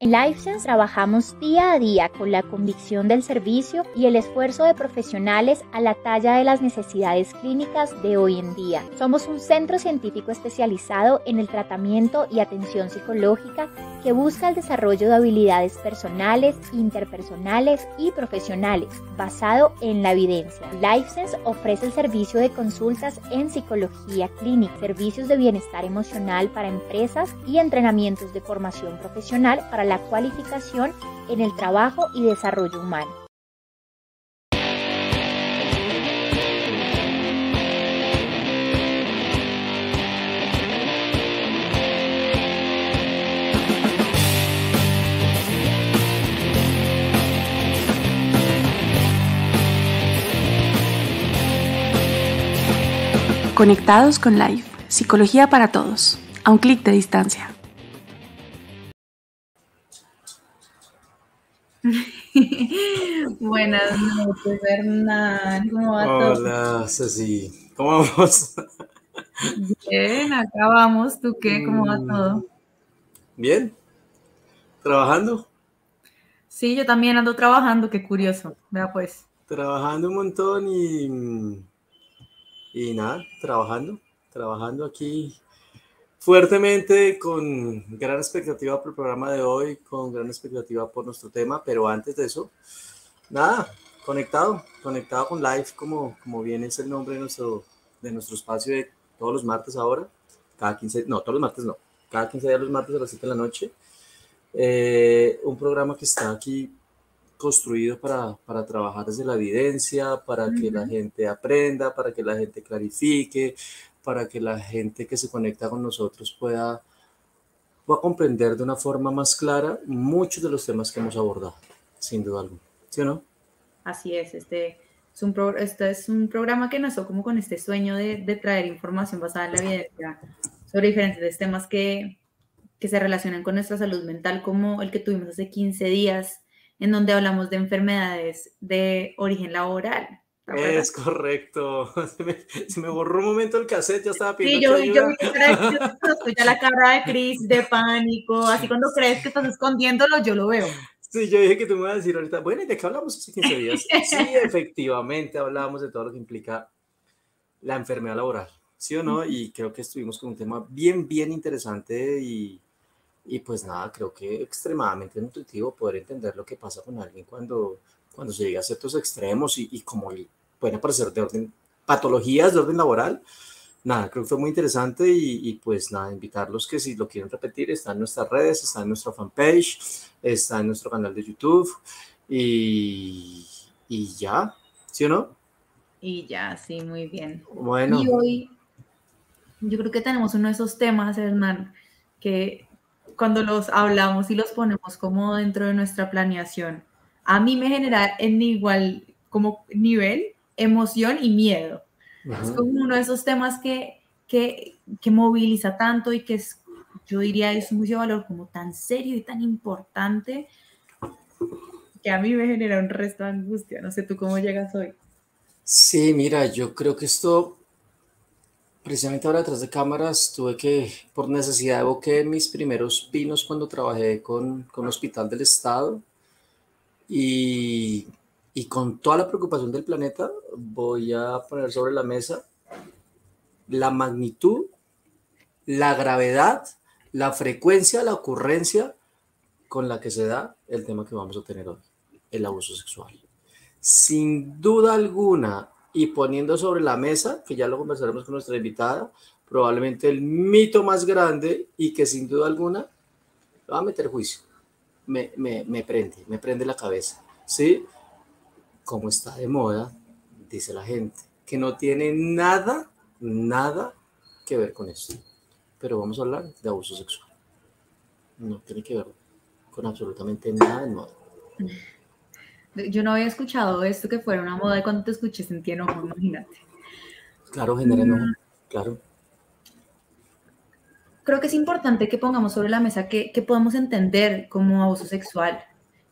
En LifeSense trabajamos día a día con la convicción del servicio y el esfuerzo de profesionales a la talla de las necesidades clínicas de hoy en día. Somos un centro científico especializado en el tratamiento y atención psicológica que busca el desarrollo de habilidades personales, interpersonales y profesionales, basado en la evidencia. LifeSense ofrece el servicio de consultas en psicología clínica, servicios de bienestar emocional para empresas y entrenamientos de formación profesional para la cualificación en el trabajo y desarrollo humano. Conectados con Life, psicología para todos, a un clic de distancia. Buenas noches, Hernán. ¿Cómo va todo? Hola, Ceci. ¿Cómo vamos? Bien, acá vamos. ¿Tú qué? ¿Cómo va todo? Bien. ¿Trabajando? Sí, yo también ando trabajando, qué curioso. Vea pues. Trabajando un montón y nada, trabajando aquí fuertemente, con gran expectativa por el programa de hoy, con gran expectativa por nuestro tema, pero antes de eso, nada, conectado con Live, como bien es el nombre de nuestro espacio de todos los martes ahora, cada 15 días los martes a las 7 de la noche. Un programa que está aquí construido para trabajar desde la evidencia, para que la gente aprenda, para que la gente clarifique, para que la gente que se conecta con nosotros pueda comprender de una forma más clara muchos de los temas que hemos abordado, sin duda alguna. ¿Sí o no? Así es, este es un programa que nació como con este sueño de traer información basada en la evidencia sobre diferentes temas que se relacionan con nuestra salud mental, como el que tuvimos hace 15 días, en donde hablamos de enfermedades de origen laboral. Es correcto. Se me borró un momento el cassette, ya estaba pidiendo Sí, yo vi ya la cara de crisis, de pánico, así cuando crees que estás escondiéndolo, yo lo veo. Sí, yo dije que tú me ibas a decir ahorita, bueno, ¿y de qué hablamos hace 15 días? Sí, efectivamente, hablábamos de todo lo que implica la enfermedad laboral, ¿sí o no? Y creo que estuvimos con un tema bien interesante y pues nada, creo que extremadamente nutritivo poder entender lo que pasa con alguien cuando se llega a ciertos extremos y como pueden aparecer patologías de orden laboral. Nada, creo que fue muy interesante y pues nada, invitarlos que si lo quieren repetir, está en nuestras redes, está en nuestra fanpage, está en nuestro canal de YouTube y ya, ¿sí o no? Y ya, sí, muy bien. Bueno. Y hoy yo creo que tenemos uno de esos temas, Hernán, que cuando los hablamos y los ponemos como dentro de nuestra planeación, a mí me genera en igual como nivel emoción y miedo. Es como uno de esos temas que moviliza tanto y que es, yo diría, es mucho valor como tan serio y tan importante que a mí me genera un resto de angustia. No sé tú cómo llegas hoy. Sí, mira, yo creo que esto, precisamente ahora detrás de cámaras, por necesidad, evoqué mis primeros pinos cuando trabajé con Hospital del Estado y con toda la preocupación del planeta voy a poner sobre la mesa la magnitud, la gravedad, la frecuencia, la ocurrencia con la que se da el tema que vamos a tener hoy, el abuso sexual. Sin duda alguna, y poniendo sobre la mesa, que ya lo conversaremos con nuestra invitada, probablemente el mito más grande y que sin duda alguna va a meter juicio. Me prende la cabeza, ¿sí? Como está de moda, dice la gente, que no tiene nada que ver con esto. Pero vamos a hablar de abuso sexual. No tiene que ver con absolutamente nada de moda. Yo no había escuchado esto que fuera una moda y cuando te escuché sentí enojo, imagínate. Claro, genera enojo, claro. Creo que es importante que pongamos sobre la mesa que podemos entender como abuso sexual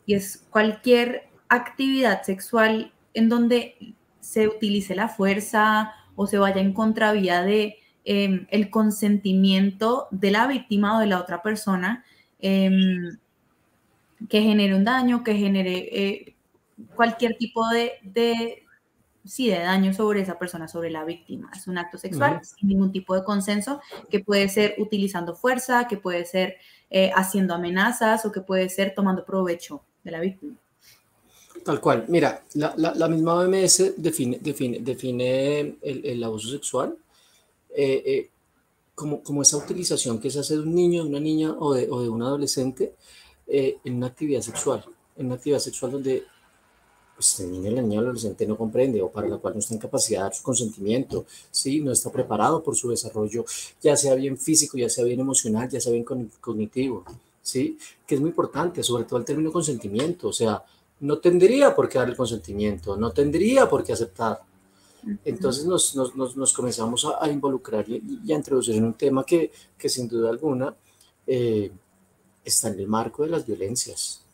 y es cualquier actividad sexual en donde se utilice la fuerza o se vaya en contravía de el consentimiento de la víctima o de la otra persona que genere un daño, que genere cualquier tipo de daño sobre esa persona, sobre la víctima. Es un acto sexual sin ningún tipo de consenso, que puede ser utilizando fuerza, que puede ser haciendo amenazas o que puede ser tomando provecho de la víctima. Tal cual. Mira, la misma OMS define el abuso sexual como esa utilización que se hace de un niño, de una niña o de un adolescente en una actividad sexual. En una actividad sexual donde pues, el niño, la niña o el adolescente no comprende o para la cual no está en capacidad de dar su consentimiento, ¿sí? No está preparado por su desarrollo, ya sea bien físico, ya sea bien emocional, ya sea bien cognitivo, ¿sí? Que es muy importante, sobre todo el término consentimiento, o sea, no tendría por qué dar el consentimiento, no tendría por qué aceptar. Entonces nos comenzamos a involucrar y a introducir en un tema que sin duda alguna está en el marco de las violencias.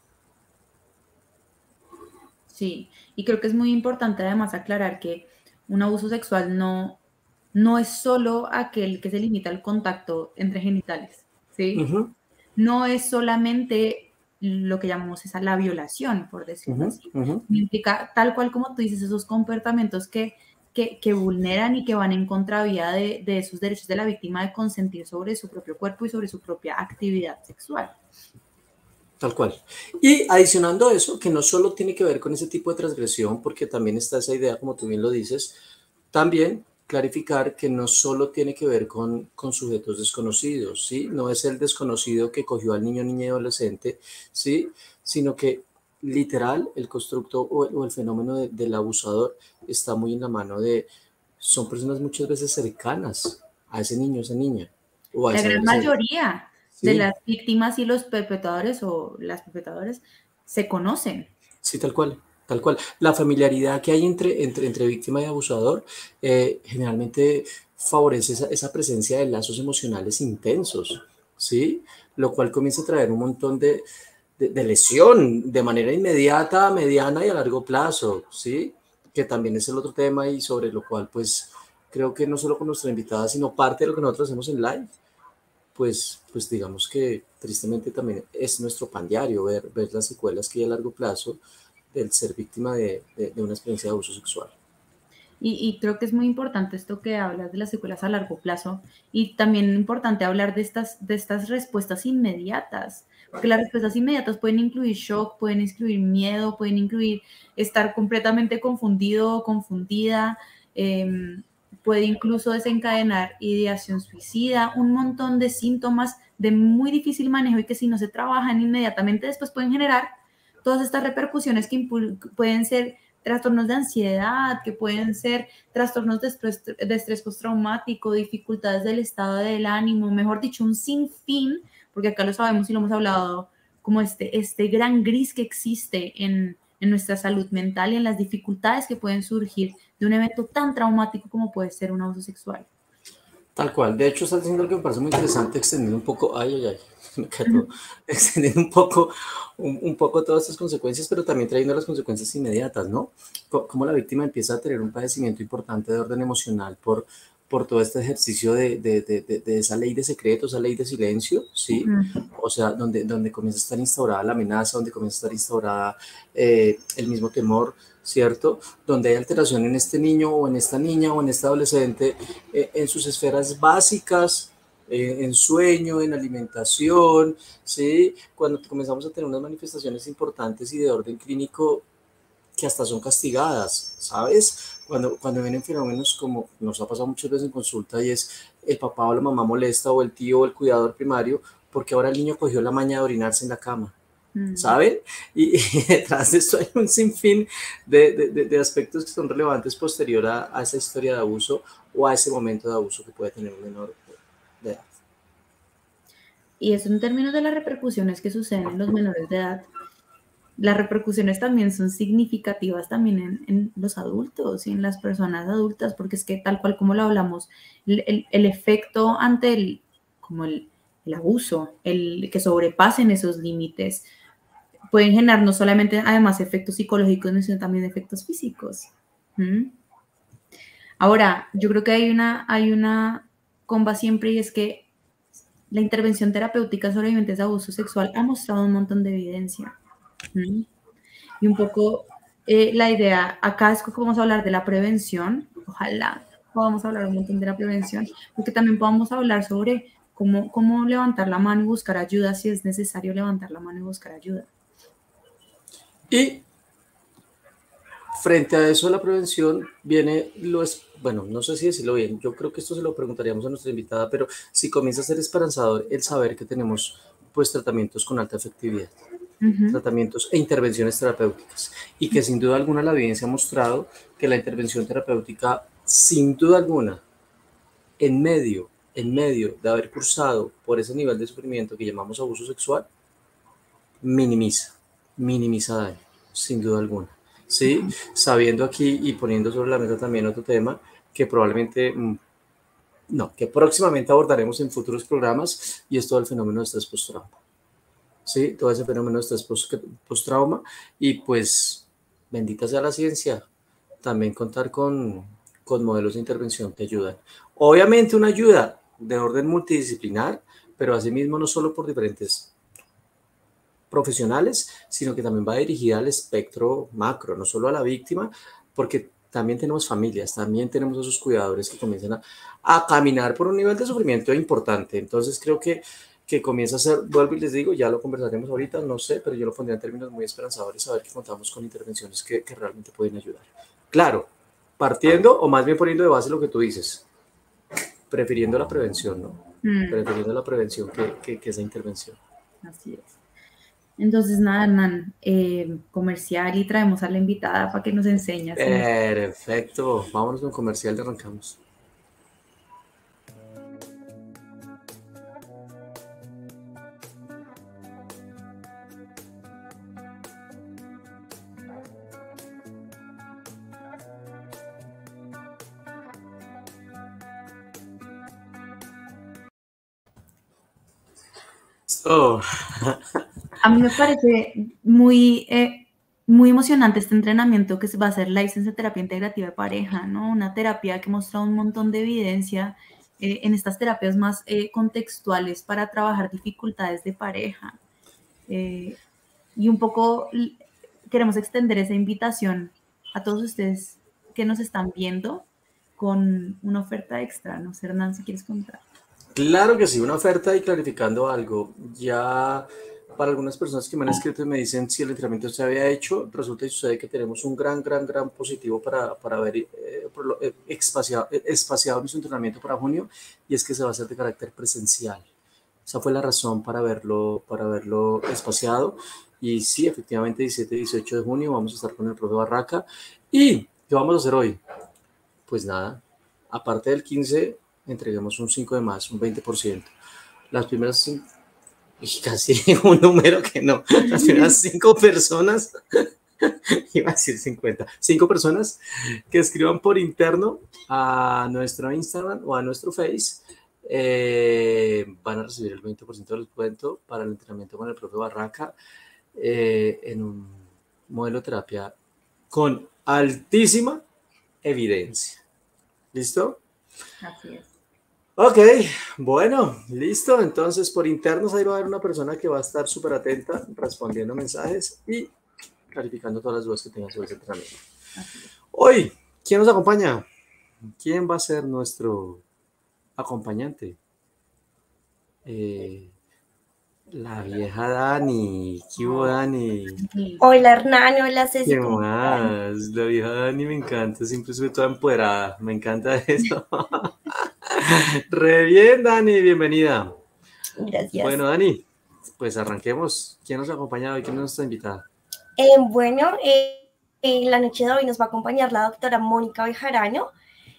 Sí, y creo que es muy importante además aclarar que un abuso sexual no es solo aquel que se limita al contacto entre genitales, ¿sí? No es solamente lo que llamamos esa la violación, por decirlo así. Implica, tal cual como tú dices, esos comportamientos que vulneran y que van en contravía de esos derechos de la víctima de consentir sobre su propio cuerpo y sobre su propia actividad sexual. Tal cual. Y adicionando eso, que no solo tiene que ver con ese tipo de transgresión, porque también está esa idea, como tú bien lo dices, también clarificar que no solo tiene que ver con sujetos desconocidos, ¿sí? No es el desconocido que cogió al niño, niña y adolescente, ¿sí? Sino que literal el constructo o el fenómeno del abusador está muy en la mano son personas muchas veces cercanas a ese niño, esa niña. O a la esa gran mayoría sí. de las víctimas y los perpetradores o las perpetradoras se conocen. Sí, tal cual. Tal cual. La familiaridad que hay entre víctima y abusador generalmente favorece esa presencia de lazos emocionales intensos, ¿sí? Lo cual comienza a traer un montón de lesión de manera inmediata, mediana y a largo plazo, ¿sí? Que también es el otro tema y sobre lo cual, pues, creo que no solo con nuestra invitada, sino parte de lo que nosotros hacemos en live, pues digamos que tristemente también es nuestro pan diario ver las secuelas que hay a largo plazo del ser víctima de una experiencia de abuso sexual. Y creo que es muy importante esto que hablas de las secuelas a largo plazo y también importante hablar de estas respuestas inmediatas, porque las respuestas inmediatas pueden incluir shock, pueden incluir miedo, pueden incluir estar completamente confundido o confundida, puede incluso desencadenar ideación suicida, un montón de síntomas de muy difícil manejo y que si no se trabajan inmediatamente después pueden generar todas estas repercusiones que pueden ser trastornos de ansiedad, que pueden ser trastornos de estrés postraumático, dificultades del estado del ánimo, mejor dicho, un sinfín, porque acá lo sabemos y lo hemos hablado, como este gran gris que existe en nuestra salud mental y en las dificultades que pueden surgir de un evento tan traumático como puede ser un abuso sexual. Tal cual. De hecho, estás diciendo algo que me parece muy interesante, extendiendo un poco, me quedo, extendiendo un poco todas estas consecuencias, pero también trayendo las consecuencias inmediatas, ¿no? Cómo la víctima empieza a tener un padecimiento importante de orden emocional por todo este ejercicio de esa ley de secreto, esa ley de silencio, ¿sí? O sea, donde comienza a estar instaurada la amenaza, donde comienza a estar instaurada el mismo temor, ¿cierto? Donde hay alteración en este niño o en esta niña o en este adolescente en sus esferas básicas, en sueño, en alimentación, ¿sí? Cuando comenzamos a tener unas manifestaciones importantes y de orden clínico que hasta son castigadas, ¿sabes? Cuando vienen fenómenos como nos ha pasado muchas veces en consulta y es el papá o la mamá molesta o el tío o el cuidador primario porque ahora el niño cogió la maña de orinarse en la cama. ¿Saben? Y detrás de esto hay un sinfín de aspectos que son relevantes posterior a esa historia de abuso o a ese momento de abuso que puede tener un menor de edad. Y eso en términos de las repercusiones que suceden en los menores de edad, las repercusiones también son significativas también en los adultos y en las personas adultas, porque es que tal cual como lo hablamos, el efecto ante el abuso, el que sobrepasen esos límites, pueden generar no solamente además efectos psicológicos, sino también efectos físicos. Ahora, yo creo que hay una comba siempre y es que la intervención terapéutica sobre vivientes de abuso sexual ha mostrado un montón de evidencia. Y un poco la idea acá es que vamos a hablar de la prevención, ojalá podamos hablar un montón de la prevención, porque también podamos hablar sobre cómo levantar la mano y buscar ayuda si es necesario levantar la mano y buscar ayuda. Y frente a eso, la prevención viene, bueno, no sé si decirlo bien, yo creo que esto se lo preguntaríamos a nuestra invitada, pero si comienza a ser esperanzador el saber que tenemos pues tratamientos con alta efectividad, tratamientos e intervenciones terapéuticas, y que sin duda alguna la evidencia ha mostrado que la intervención terapéutica, sin duda alguna, en medio de haber cursado por ese nivel de sufrimiento que llamamos abuso sexual, minimiza daño, sin duda alguna. ¿Sí? Sabiendo aquí y poniendo sobre la mesa también otro tema que probablemente, que próximamente abordaremos en futuros programas, y es todo el fenómeno de estrés postrauma. ¿Sí? Todo ese fenómeno de estrés postrauma, y pues bendita sea la ciencia, también contar con modelos de intervención que ayudan. Obviamente una ayuda de orden multidisciplinar, pero asimismo no solo por diferentes profesionales, sino que también va dirigida al espectro macro, no solo a la víctima, porque también tenemos familias, también tenemos esos cuidadores que comienzan a caminar por un nivel de sufrimiento importante. Entonces creo que comienza a ser, vuelvo y les digo, ya lo conversaremos ahorita, no sé, pero yo lo pondría en términos muy esperanzadores, saber que contamos con intervenciones que realmente pueden ayudar. Claro, partiendo o más bien poniendo de base lo que tú dices, prefiriendo la prevención, ¿no? Prefiriendo la prevención que esa intervención. Así es. Entonces, nada, Hernán, comercial, y traemos a la invitada para que nos enseñe. Perfecto, vámonos con comercial y arrancamos. Oh. A mí me parece muy emocionante este entrenamiento que se va a hacer License de Terapia Integrativa de Pareja, ¿no? Una terapia que muestra un montón de evidencia en estas terapias más contextuales para trabajar dificultades de pareja. Y un poco queremos extender esa invitación a todos ustedes que nos están viendo con una oferta extra. No sé, Hernán, si quieres contar. Claro que sí, una oferta, y clarificando algo, ya para algunas personas que me han escrito y me dicen si el entrenamiento se había hecho, resulta y sucede que tenemos un gran positivo para ver espaciado nuestro entrenamiento para junio, y es que se va a hacer de carácter presencial. Esa fue la razón para verlo espaciado. Y sí, efectivamente, 17 y 18 de junio vamos a estar con el profe Barraca. ¿Y qué vamos a hacer hoy? Pues nada, aparte del 15, entreguemos un 5 de más, un 20%. Las primeras 5, y casi un número que no, las primeras 5 personas, iba a decir 50, 5 personas que escriban por interno a nuestro Instagram o a nuestro Face, van a recibir el 20% del descuento para el entrenamiento con el profe Barraca, en un modelo de terapia con altísima evidencia. ¿Listo? Así es. Ok, bueno, listo. Entonces, por internos ahí va a haber una persona que va a estar súper atenta, respondiendo mensajes y clarificando todas las dudas que tengan sobre ese entrenamiento. Hoy, ¿quién nos acompaña? ¿Quién va a ser nuestro acompañante? La vieja Dani. ¿Qué hubo, Dani? Hola, Hernán. Hola, Ceci. ¿Qué más? La vieja Dani me encanta, siempre sube toda empoderada. Me encanta eso. Re bien, Dani, bienvenida. Gracias. Bueno, Dani, pues arranquemos. ¿Quién nos acompaña hoy? ¿Quién es nuestra invitada? En la noche de hoy nos va a acompañar la doctora Mónica Bejarano.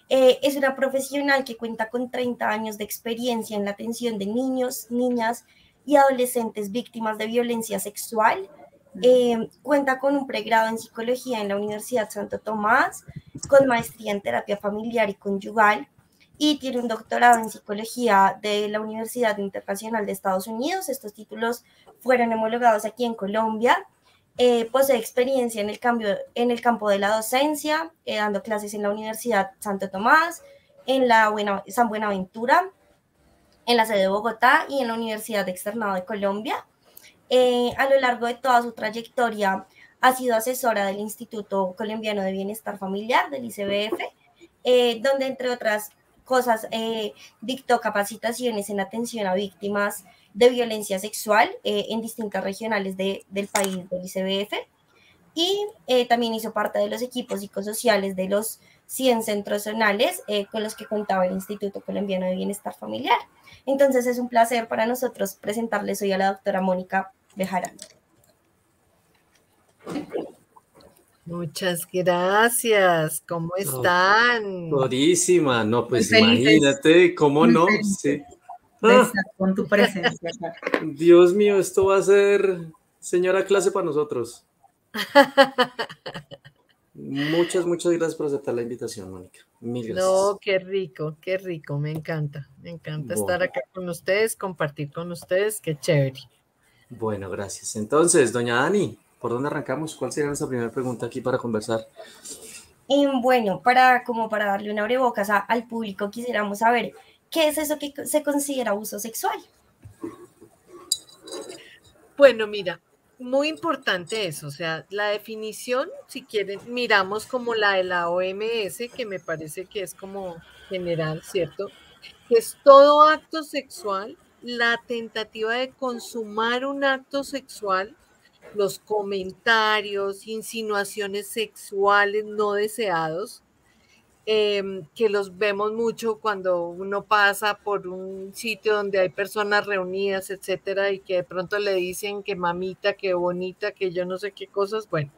Es una profesional que cuenta con 30 años de experiencia en la atención de niños, niñas y adolescentes víctimas de violencia sexual. Cuenta con un pregrado en psicología en la Universidad Santo Tomás, con maestría en terapia familiar y conyugal, y tiene un doctorado en psicología de la Universidad Internacional de Estados Unidos. Estos títulos fueron homologados aquí en Colombia. Posee experiencia en el campo de la docencia, dando clases en la Universidad Santo Tomás, en la San Buenaventura. en la sede de Bogotá y en la Universidad Externado de Colombia. A lo largo de toda su trayectoria ha sido asesora del Instituto Colombiano de Bienestar Familiar, del ICBF, donde entre otras cosas dictó capacitaciones en atención a víctimas de violencia sexual en distintas regionales del país del ICBF, y también hizo parte de los equipos psicosociales de los 100 centros zonales con los que contaba el Instituto Colombiano de Bienestar Familiar. Entonces es un placer para nosotros presentarles hoy a la doctora Mónica Bejarano. Muchas gracias. ¿Cómo están? Buenísima. No, pues Muy felices. imagínate, ¿cómo no? Sí. De estar con tu presencia. Dios mío, esto va a ser señora clase para nosotros. Muchas gracias por aceptar la invitación, Mónica. Mil gracias. No, qué rico, me encanta estar acá con ustedes, compartir con ustedes, qué chévere. Bueno, gracias. Entonces, doña Dani, ¿por dónde arrancamos? ¿Cuál sería nuestra primera pregunta aquí para conversar? Bueno, para darle un abrebocas al público, quisiéramos saber, ¿qué es eso que se considera abuso sexual? Bueno, mira, muy importante eso, o sea, la definición, si quieren, miramos como la de la OMS, que me parece que es como general, ¿cierto? Que es todo acto sexual, la tentativa de consumar un acto sexual, los comentarios, insinuaciones sexuales no deseados, que los vemos mucho cuando uno pasa por un sitio donde hay personas reunidas, etcétera, y que de pronto le dicen que mamita, que bonita, que yo no sé qué cosas, bueno.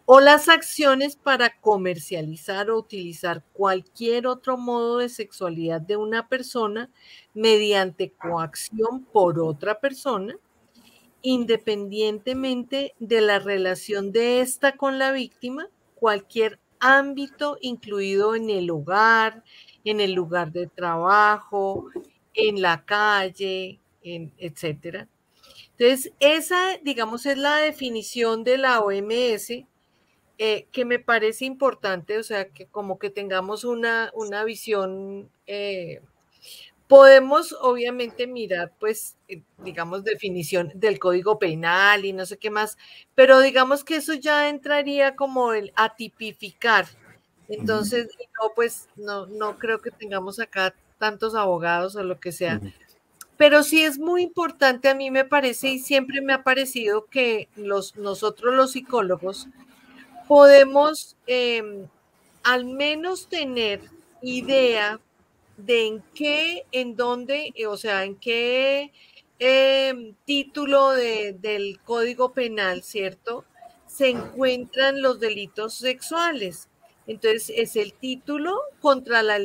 O las acciones para comercializar o utilizar cualquier otro modo de sexualidad de una persona mediante coacción por otra persona, independientemente de la relación de esta con la víctima, cualquier ámbito incluido en el hogar, en el lugar de trabajo, en la calle, etcétera. Entonces, esa, digamos, es la definición de la OMS, que me parece importante, o sea, que como que tengamos una visión. Podemos obviamente mirar, pues, digamos, definición del Código Penal y no sé qué más, pero digamos que eso ya entraría como a tipificar. Entonces, no, pues, no creo que tengamos acá tantos abogados o lo que sea. Pero sí es muy importante, a mí me parece y siempre me ha parecido que nosotros los psicólogos podemos al menos tener idea de en qué, en dónde, o sea, en qué título del Código Penal, ¿cierto?, se encuentran los delitos sexuales. Entonces, es el título contra la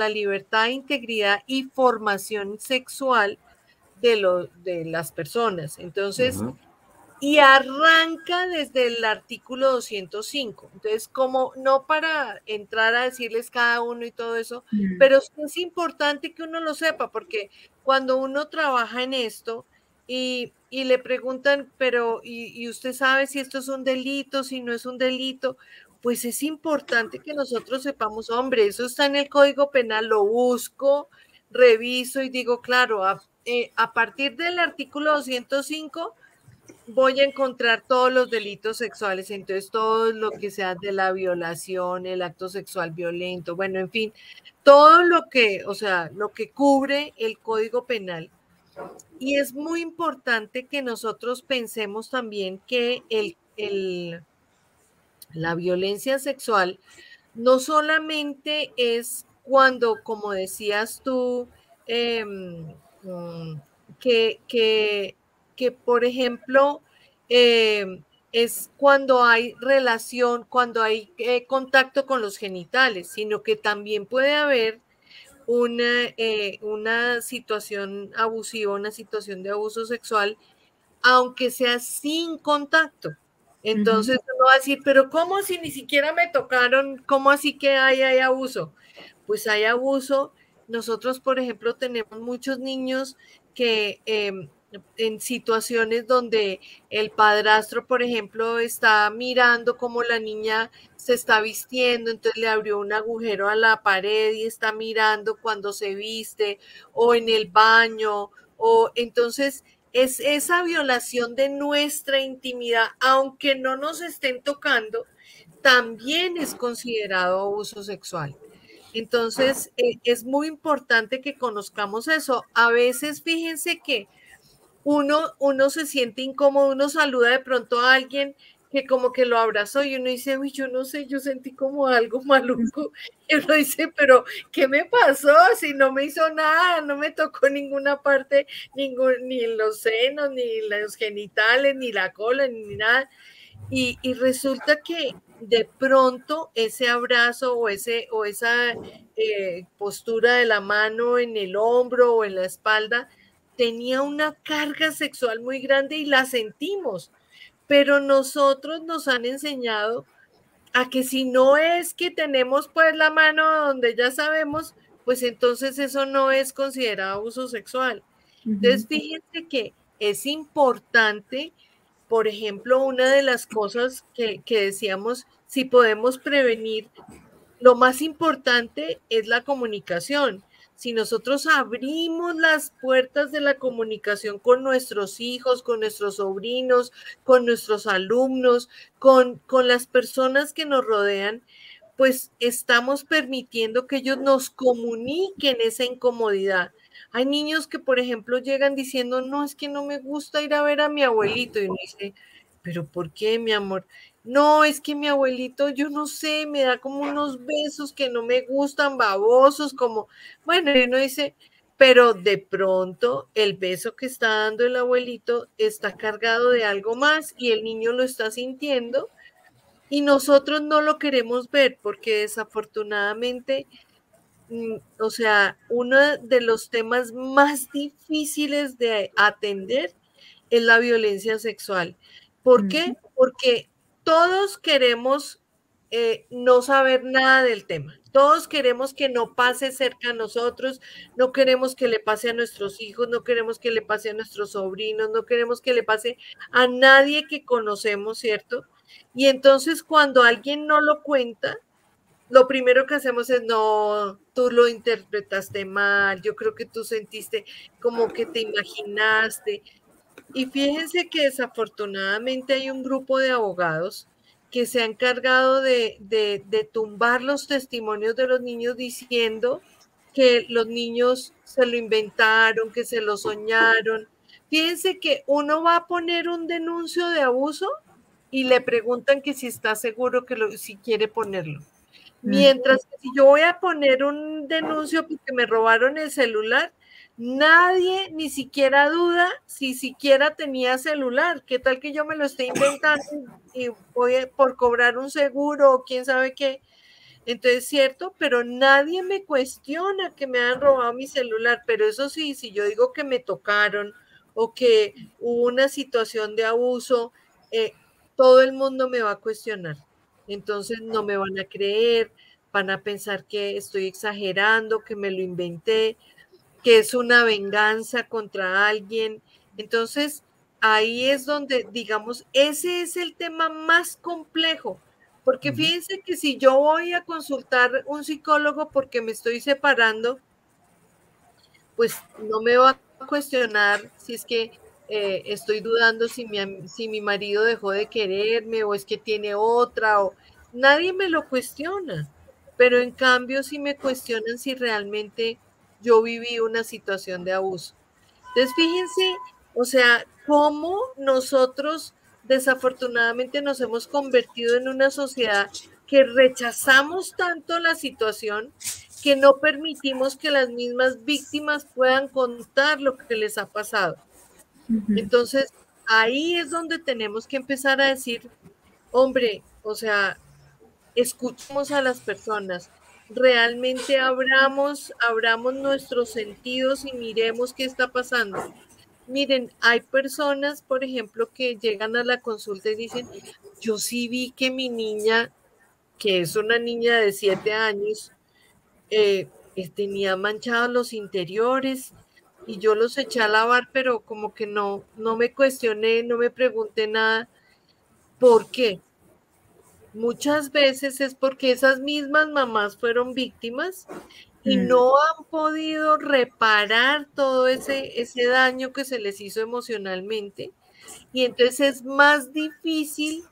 libertad, integridad y formación sexual de las personas. Entonces, y arranca desde el artículo 205. Entonces, como no para entrar a decirles cada uno y todo eso, pero sí es importante que uno lo sepa, porque cuando uno trabaja en esto y le preguntan, pero ¿y usted sabe si esto es un delito, si no es un delito? Pues es importante que nosotros sepamos, hombre, eso está en el Código Penal, lo busco, reviso y digo, claro, a partir del artículo 205 voy a encontrar todos los delitos sexuales, entonces todo lo que sea de la violación, el acto sexual violento, bueno, en fin, todo lo que, o sea, lo que cubre el Código Penal. Y es muy importante que nosotros pensemos también que la violencia sexual no solamente es cuando, como decías tú, que por ejemplo, es cuando hay relación, cuando hay contacto con los genitales, sino que también puede haber una situación abusiva, una situación de abuso sexual, aunque sea sin contacto. Entonces uno va a decir, pero ¿cómo si ni siquiera me tocaron? ¿Cómo así que hay abuso? Pues hay abuso. Nosotros, por ejemplo, tenemos muchos niños que en situaciones donde el padrastro, por ejemplo, está mirando cómo la niña se está vistiendo, entonces le abrió un agujero a la pared y está mirando cuando se viste, o en el baño, o entonces es esa violación de nuestra intimidad, aunque no nos estén tocando, también es considerado abuso sexual. Entonces, es muy importante que conozcamos eso. A veces, fíjense que uno se siente incómodo, uno saluda de pronto a alguien que como que lo abrazó y uno dice, uy, yo no sé, yo sentí como algo maluco. Y uno dice, pero ¿qué me pasó? Si no me hizo nada, no me tocó ninguna parte, ni los senos, ni los genitales, ni la cola, ni nada. Y resulta que de pronto ese abrazo o esa postura de la mano en el hombro o en la espalda tenía una carga sexual muy grande y la sentimos, pero nosotros nos han enseñado a que si no es que tenemos pues la mano donde ya sabemos, pues entonces eso no es considerado abuso sexual. Entonces, fíjense que es importante, por ejemplo, una de las cosas que decíamos, si podemos prevenir, lo más importante es la comunicación. Si nosotros abrimos las puertas de la comunicación con nuestros hijos, con nuestros sobrinos, con nuestros alumnos, con las personas que nos rodean, pues estamos permitiendo que ellos nos comuniquen esa incomodidad. Hay niños que, por ejemplo, llegan diciendo, no, es que no me gusta ir a ver a mi abuelito. Y uno dice, pero ¿por qué, mi amor? No, es que mi abuelito, yo no sé, me da como unos besos que no me gustan, babosos, como, bueno, y uno dice, pero de pronto el beso que está dando el abuelito está cargado de algo más y el niño lo está sintiendo y nosotros no lo queremos ver porque desafortunadamente, o sea, uno de los temas más difíciles de atender es la violencia sexual. ¿Por qué? Porque todos queremos no saber nada del tema. Todos queremos que no pase cerca a nosotros, no queremos que le pase a nuestros hijos, no queremos que le pase a nuestros sobrinos, no queremos que le pase a nadie que conocemos, ¿cierto? Y entonces cuando alguien no lo cuenta, lo primero que hacemos es, no, tú lo interpretaste mal, yo creo que tú sentiste como que te imaginaste. Y fíjense que desafortunadamente hay un grupo de abogados que se ha encargado de tumbar los testimonios de los niños diciendo que los niños se lo inventaron, que se lo soñaron. Fíjense que uno va a poner un denuncio de abuso y le preguntan que si está seguro que si quiere ponerlo. Mientras que si yo voy a poner un denuncio porque me robaron el celular, nadie ni siquiera duda si siquiera tenía celular. ¿Qué tal que yo me lo esté inventando y voy por cobrar un seguro o quién sabe qué? Entonces, cierto, pero nadie me cuestiona que me han robado mi celular. Pero eso sí, si yo digo que me tocaron o que hubo una situación de abuso, todo el mundo me va a cuestionar. Entonces no me van a creer, van a pensar que estoy exagerando, que me lo inventé, que es una venganza contra alguien. Entonces, ahí es donde, digamos, ese es el tema más complejo, porque fíjense que si yo voy a consultar un psicólogo porque me estoy separando, pues no me va a cuestionar si es que estoy dudando si mi marido dejó de quererme o es que tiene otra, o nadie me lo cuestiona, pero en cambio sí me cuestionan si realmente yo viví una situación de abuso. Entonces, fíjense, o sea, cómo nosotros desafortunadamente nos hemos convertido en una sociedad que rechazamos tanto la situación que no permitimos que las mismas víctimas puedan contar lo que les ha pasado. Entonces, ahí es donde tenemos que empezar a decir, hombre, o sea, escuchemos a las personas, realmente abramos nuestros sentidos y miremos qué está pasando. Miren, hay personas, por ejemplo, que llegan a la consulta y dicen, yo sí vi que mi niña, que es una niña de 7 años, tenía manchados los interiores y yo los eché a lavar, pero como que no me cuestioné, no me pregunté nada. ¿Por qué? Muchas veces es porque esas mismas mamás fueron víctimas y no han podido reparar todo ese daño que se les hizo emocionalmente, y entonces es más difícil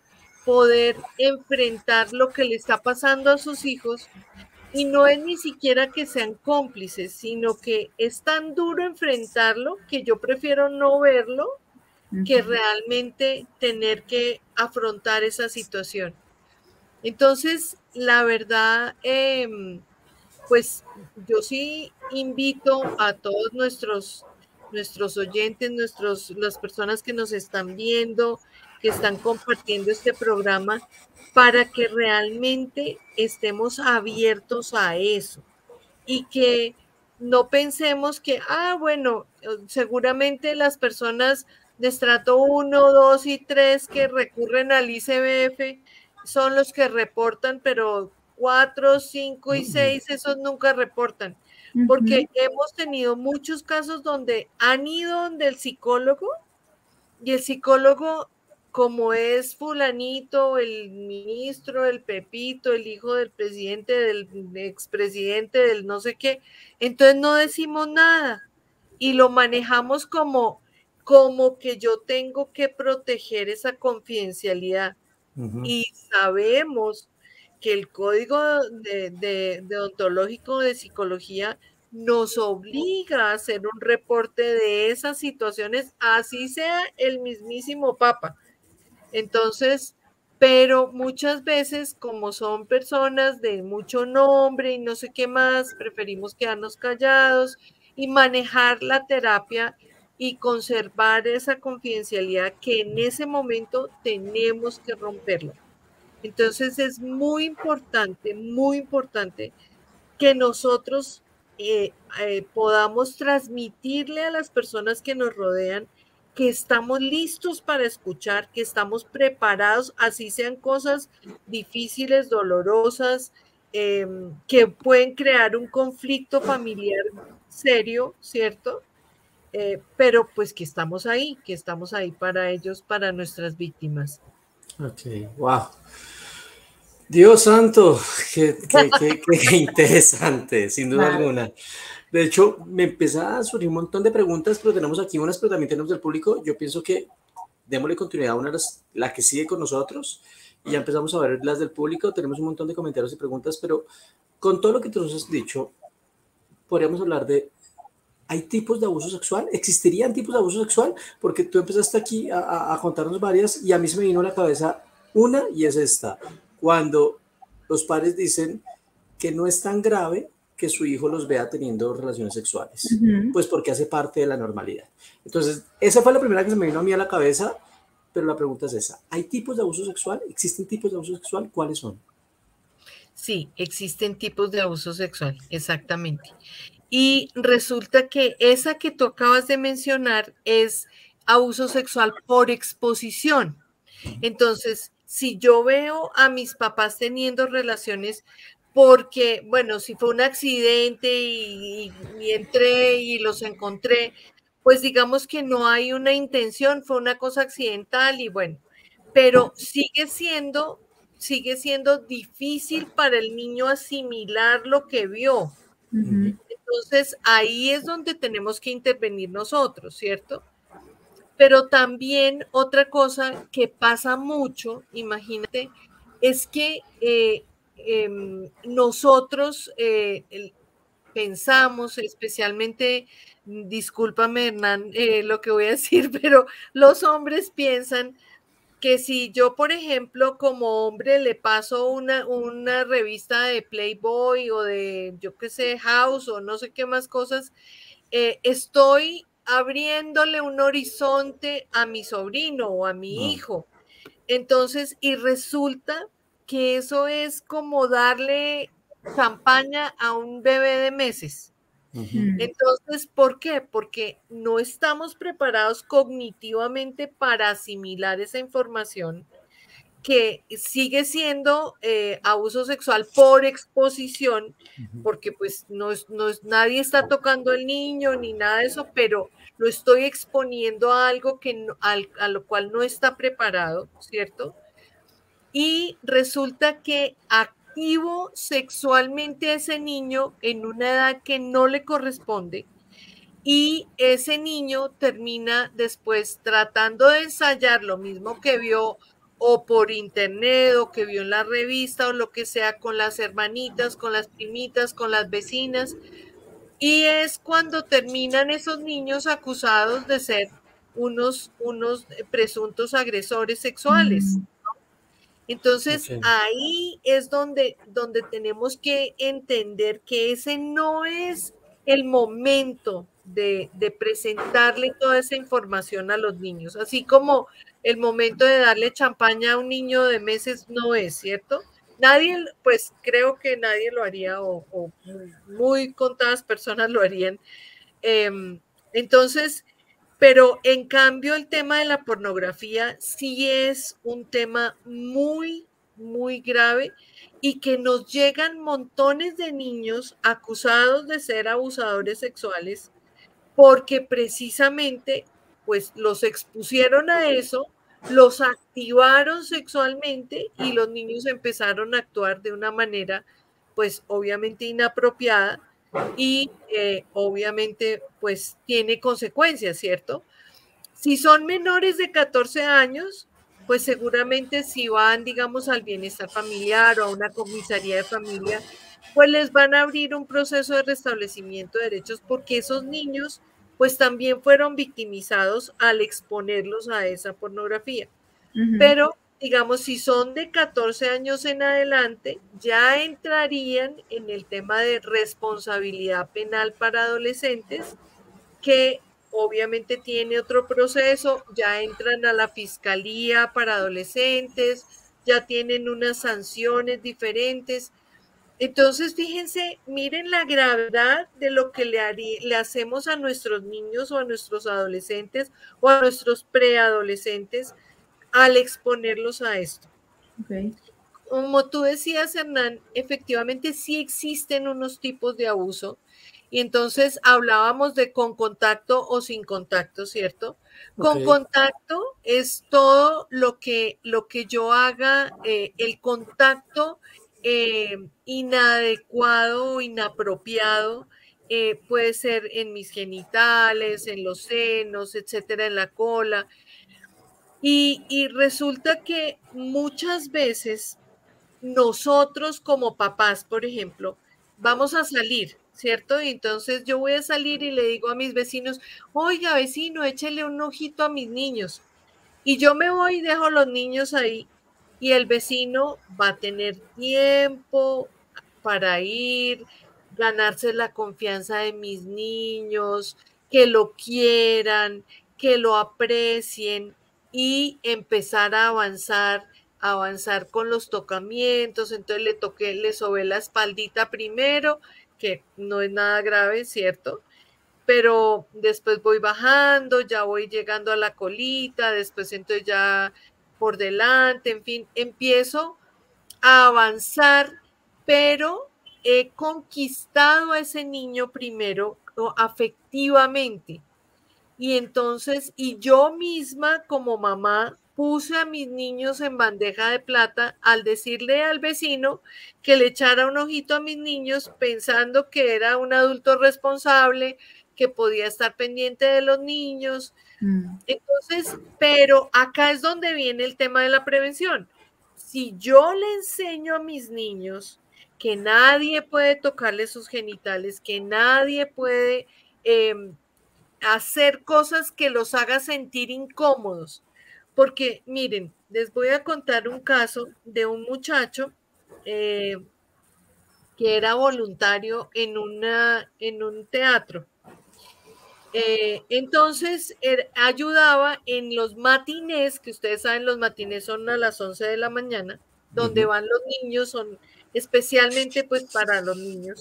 poder enfrentar lo que le está pasando a sus hijos, y no es ni siquiera que sean cómplices, sino que es tan duro enfrentarlo que yo prefiero no verlo que realmente tener que afrontar esa situación. Entonces, la verdad, pues yo sí invito a todos nuestros oyentes, las personas que nos están viendo, que están compartiendo este programa, para que realmente estemos abiertos a eso y que no pensemos que, bueno, seguramente las personas de estrato 1, 2 y 3 que recurren al ICBF son los que reportan, pero 4, 5 y 6, esos nunca reportan, porque hemos tenido muchos casos donde han ido donde el psicólogo, y el psicólogo, como es fulanito, el ministro, el Pepito, el hijo del presidente, del expresidente, del no sé qué, entonces no decimos nada y lo manejamos como que yo tengo que proteger esa confidencialidad. Y sabemos que el código deontológico de psicología nos obliga a hacer un reporte de esas situaciones, así sea el mismísimo Papa. Entonces, pero muchas veces, como son personas de mucho nombre y no sé qué más, preferimos quedarnos callados y manejar la terapia y conservar esa confidencialidad que en ese momento tenemos que romperlo. Entonces es muy importante que nosotros podamos transmitirle a las personas que nos rodean que estamos listos para escuchar, que estamos preparados, así sean cosas difíciles, dolorosas, que pueden crear un conflicto familiar serio, ¿cierto? Pero pues que estamos ahí para ellos, para nuestras víctimas. Ok, wow. Dios santo, qué interesante, sin duda alguna. De hecho, me empieza a surgir un montón de preguntas, pero tenemos aquí unas, pero también tenemos del público. Yo pienso que démosle continuidad a una de la que sigue con nosotros, y ya empezamos a ver las del público. Tenemos un montón de comentarios y preguntas, pero con todo lo que tú nos has dicho, podríamos hablar de, ¿hay tipos de abuso sexual? ¿Existirían tipos de abuso sexual? Porque tú empezaste aquí a contarnos varias, y a mí se me vino a la cabeza una, y es esta: cuando los padres dicen que no es tan grave que su hijo los vea teniendo relaciones sexuales, pues porque hace parte de la normalidad. Entonces, esa fue la primera que se me vino a mí a la cabeza, pero la pregunta es esa: ¿hay tipos de abuso sexual? ¿Existen tipos de abuso sexual? ¿Cuáles son? Sí, existen tipos de abuso sexual, exactamente. Y resulta que esa que tú acabas de mencionar es abuso sexual por exposición. Entonces, si yo veo a mis papás teniendo relaciones porque, bueno, si fue un accidente y entré y los encontré, pues digamos que no hay una intención, fue una cosa accidental y bueno, pero sigue siendo difícil para el niño asimilar lo que vio. Entonces, ahí es donde tenemos que intervenir nosotros, ¿cierto? Pero también otra cosa que pasa mucho, imagínate, es que nosotros pensamos, especialmente, discúlpame Hernán, lo que voy a decir, pero los hombres piensan que si yo, por ejemplo, como hombre le paso una revista de Playboy o de, yo qué sé, House o no sé qué más cosas, estoy abriéndole un horizonte a mi sobrino o a mi hijo. Entonces, y resulta que eso es como darle champaña a un bebé de meses. Entonces, ¿por qué? Porque no estamos preparados cognitivamente para asimilar esa información que sigue siendo abuso sexual por exposición, porque pues nadie está tocando al niño ni nada de eso, pero lo estoy exponiendo a algo a lo cual no está preparado, ¿cierto? Y resulta que activo sexualmente a ese niño en una edad que no le corresponde, y ese niño termina después tratando de ensayar lo mismo que vio o por internet o que vio en la revista o lo que sea con las hermanitas, con las primitas, con las vecinas, y es cuando terminan esos niños acusados de ser unos presuntos agresores sexuales. Entonces, Ok. ahí es donde tenemos que entender que ese no es el momento de presentarle toda esa información a los niños, así como el momento de darle champaña a un niño de meses no es, ¿cierto? Nadie, pues creo que nadie lo haría o muy contadas personas lo harían. Entonces, pero en cambio el tema de la pornografía sí es un tema muy, muy grave y que nos llegan montones de niños acusados de ser abusadores sexuales porque precisamente pues los expusieron a eso, los activaron sexualmente y los niños empezaron a actuar de una manera pues obviamente inapropiada y obviamente pues tiene consecuencias, ¿cierto? Si son menores de 14 años, pues seguramente si van, digamos, al bienestar familiar o a una comisaría de familia, pues les van a abrir un proceso de restablecimiento de derechos porque esos niños pues también fueron victimizados al exponerlos a esa pornografía. Pero digamos, si son de 14 años en adelante, ya entrarían en el tema de responsabilidad penal para adolescentes, que obviamente tiene otro proceso, ya entran a la fiscalía para adolescentes, ya tienen unas sanciones diferentes. Entonces, fíjense, miren la gravedad de lo que le hacemos a nuestros niños o a nuestros adolescentes o a nuestros preadolescentes al exponerlos a esto. Okay. Como tú decías, Hernán, efectivamente sí existen unos tipos de abuso y entonces hablábamos de con contacto o sin contacto, ¿cierto? Con Ok. contacto es todo lo que yo haga, el contacto inadecuado o inapropiado, puede ser en mis genitales, en los senos, etcétera, en la cola. Y resulta que muchas veces nosotros como papás, por ejemplo, vamos a salir, ¿cierto? Y entonces yo voy a salir y le digo a mis vecinos, oiga, vecino, échele un ojito a mis niños. Y yo me voy y dejo los niños ahí y el vecino va a tener tiempo para ir, ganarse la confianza de mis niños, que lo quieran, que lo aprecien y empezar a avanzar con los tocamientos. Entonces le sobé la espaldita primero, que no es nada grave, ¿cierto? Pero después voy bajando, ya voy llegando a la colita, después entonces ya por delante, en fin, empiezo a avanzar, pero he conquistado a ese niño primero afectivamente. Y entonces, y yo misma como mamá puse a mis niños en bandeja de plata al decirle al vecino que le echara un ojito a mis niños pensando que era un adulto responsable, que podía estar pendiente de los niños. Entonces, pero acá es donde viene el tema de la prevención. Si yo le enseño a mis niños que nadie puede tocarle sus genitales, que nadie puede hacer cosas que los haga sentir incómodos. Porque miren, les voy a contar un caso de un muchacho que era voluntario en un teatro. Entonces ayudaba en los matinés, que ustedes saben, los matinés son a las 11 de la mañana, donde van los niños, son especialmente pues para los niños.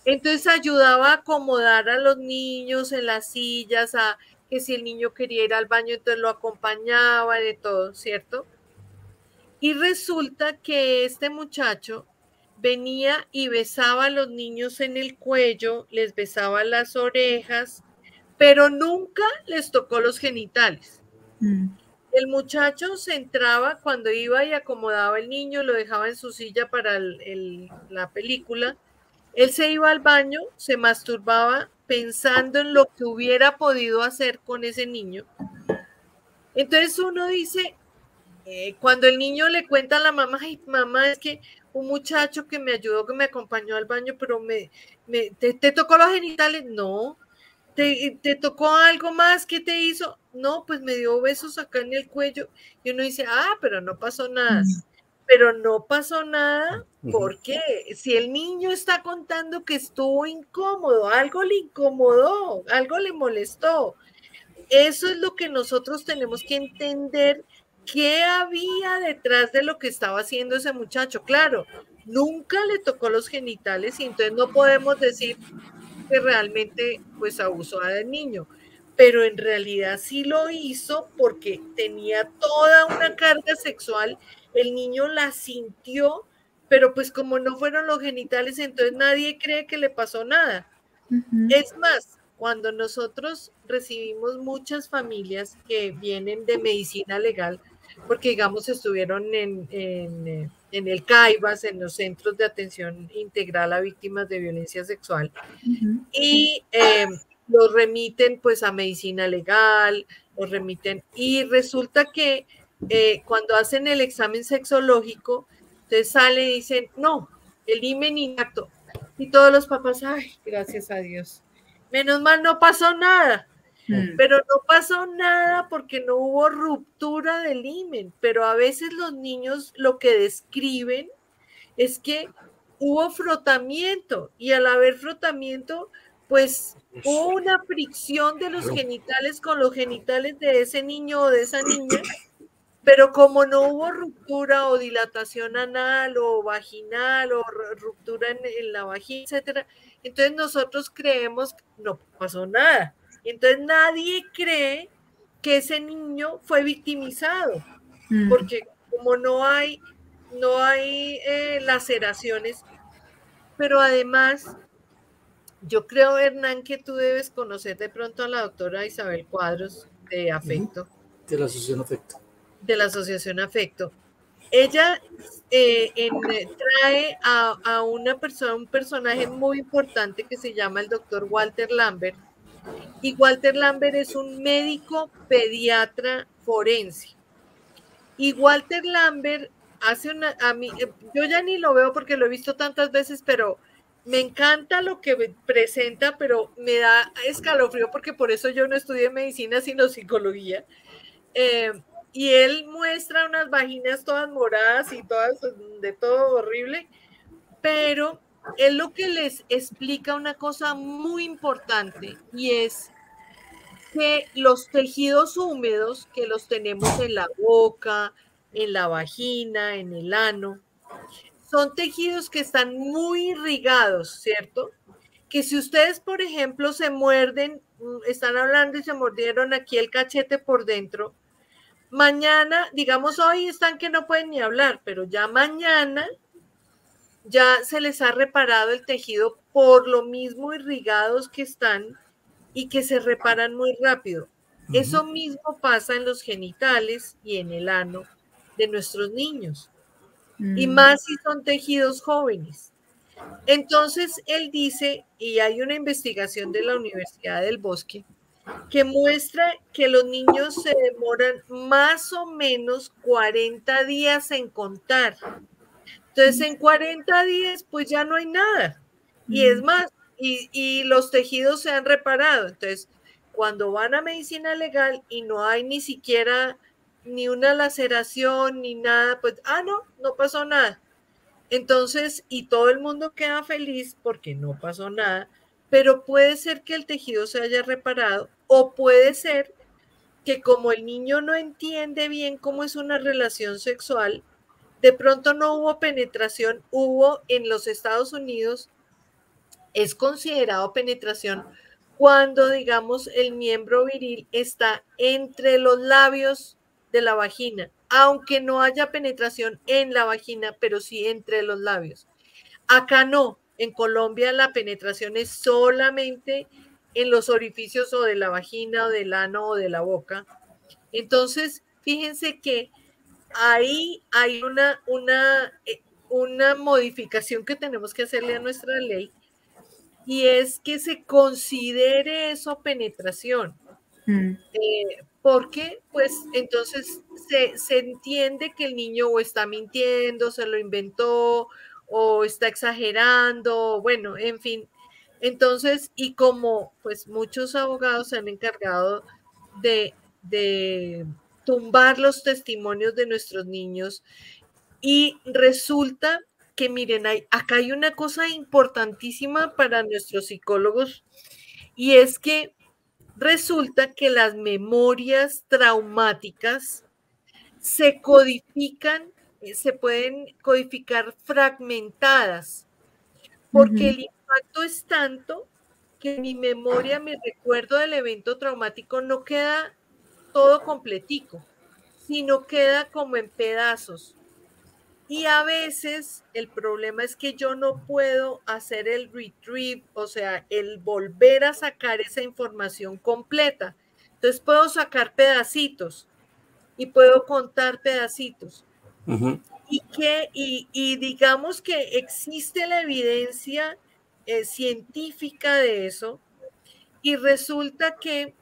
Entonces ayudaba a acomodar a los niños en las sillas, a que si el niño quería ir al baño, entonces lo acompañaba, de todo, ¿cierto? Y resulta que este muchacho venía y besaba a los niños en el cuello, les besaba las orejas, pero nunca les tocó los genitales. El muchacho se entraba cuando iba y acomodaba el niño, lo dejaba en su silla para la película. Él se iba al baño, se masturbaba pensando en lo que hubiera podido hacer con ese niño. Entonces uno dice, cuando el niño le cuenta a la mamá, ay, mamá, es que un muchacho que me ayudó, que me acompañó al baño, pero ¿te tocó los genitales? No. ¿Te tocó algo más? ¿Qué te hizo? No, pues me dio besos acá en el cuello. Y uno dice, pero no pasó nada. Pero no pasó nada porque si el niño está contando que estuvo incómodo, algo le incomodó, algo le molestó, eso es lo que nosotros tenemos que entender, qué había detrás de lo que estaba haciendo ese muchacho. Claro, nunca le tocó los genitales y entonces no podemos decir que realmente pues abusó del niño, pero en realidad sí lo hizo porque tenía toda una carga sexual, el niño la sintió, pero pues como no fueron los genitales, entonces nadie cree que le pasó nada. Es más, cuando nosotros recibimos muchas familias que vienen de medicina legal, porque digamos estuvieron en el CAIVAS, en los Centros de Atención Integral a Víctimas de Violencia Sexual, y los remiten pues a medicina legal, los remiten, y resulta que cuando hacen el examen sexológico, entonces sale y dicen, no, el himen intacto, y todos los papás, ay, gracias a Dios, menos mal no pasó nada. Pero no pasó nada porque no hubo ruptura del himen, pero a veces los niños lo que describen es que hubo frotamiento y al haber frotamiento, pues hubo una fricción de los genitales con los genitales de ese niño o de esa niña, pero como no hubo ruptura o dilatación anal o vaginal o ruptura en la vagina, etcétera, entonces nosotros creemos que no pasó nada. Entonces nadie cree que ese niño fue victimizado, porque como no hay laceraciones, pero además yo creo, Hernán, que tú debes conocer de pronto a la doctora Isabel Cuadros de Afecto. De la Asociación Afecto. De la Asociación Afecto. Ella trae a una persona, un personaje muy importante que se llama el doctor Walter Lambert. Y Walter Lambert es un médico pediatra forense. Y Walter Lambert hace yo ya ni lo veo porque lo he visto tantas veces, pero me encanta lo que presenta, pero me da escalofrío porque por eso yo no estudié medicina sino psicología. Y él muestra unas vaginas todas moradas y todas de todo horrible, pero él lo que les explica una cosa muy importante y es que los tejidos húmedos que los tenemos en la boca, en la vagina, en el ano, son tejidos que están muy irrigados, ¿cierto? Que si ustedes, por ejemplo, se muerden, están hablando y se mordieron aquí el cachete por dentro, mañana, digamos hoy están que no pueden ni hablar, pero ya mañana ya se les ha reparado el tejido por lo mismo irrigados que están y que se reparan muy rápido. Eso mismo pasa en los genitales y en el ano de nuestros niños. Y más si son tejidos jóvenes. Entonces, él dice, y hay una investigación de la Universidad del Bosque, que muestra que los niños se demoran más o menos 40 días en contar. Entonces, en 40 días, pues ya no hay nada. Y es más, y los tejidos se han reparado. Entonces, cuando van a medicina legal y no hay ni siquiera ni una laceración ni nada, pues, no pasó nada. Entonces, y todo el mundo queda feliz porque no pasó nada, pero puede ser que el tejido se haya reparado o puede ser que como el niño no entiende bien cómo es una relación sexual, de pronto no hubo penetración, hubo en los Estados Unidos, es considerado penetración cuando, digamos, el miembro viril está entre los labios de la vagina, aunque no haya penetración en la vagina, pero sí entre los labios. Acá no, en Colombia la penetración es solamente en los orificios o de la vagina o del ano o de la boca. Entonces, fíjense que ahí hay una modificación que tenemos que hacerle a nuestra ley, y es que se considere eso penetración. Porque pues entonces se entiende que el niño o está mintiendo, se lo inventó o está exagerando, bueno, en fin. Entonces, y como pues muchos abogados se han encargado de tumbar los testimonios de nuestros niños, y resulta que miren, acá hay una cosa importantísima para nuestros psicólogos, y es que resulta que las memorias traumáticas se codifican, se pueden codificar fragmentadas, porque el impacto es tanto que mi memoria, mi recuerdo del evento traumático no queda todo completico, sino queda como en pedazos. Y a veces el problema es que yo no puedo hacer el retrieve, o sea, el volver a sacar esa información completa. Entonces puedo sacar pedacitos y puedo contar pedacitos. Y digamos que existe la evidencia científica de eso, y resulta que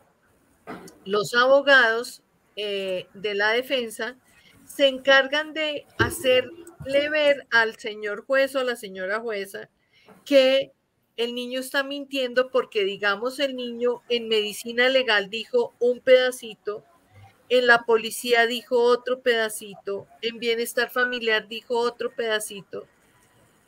los abogados de la defensa se encargan de hacerle ver al señor juez o a la señora jueza que el niño está mintiendo, porque digamos el niño en medicina legal dijo un pedacito, en la policía dijo otro pedacito, en bienestar familiar dijo otro pedacito,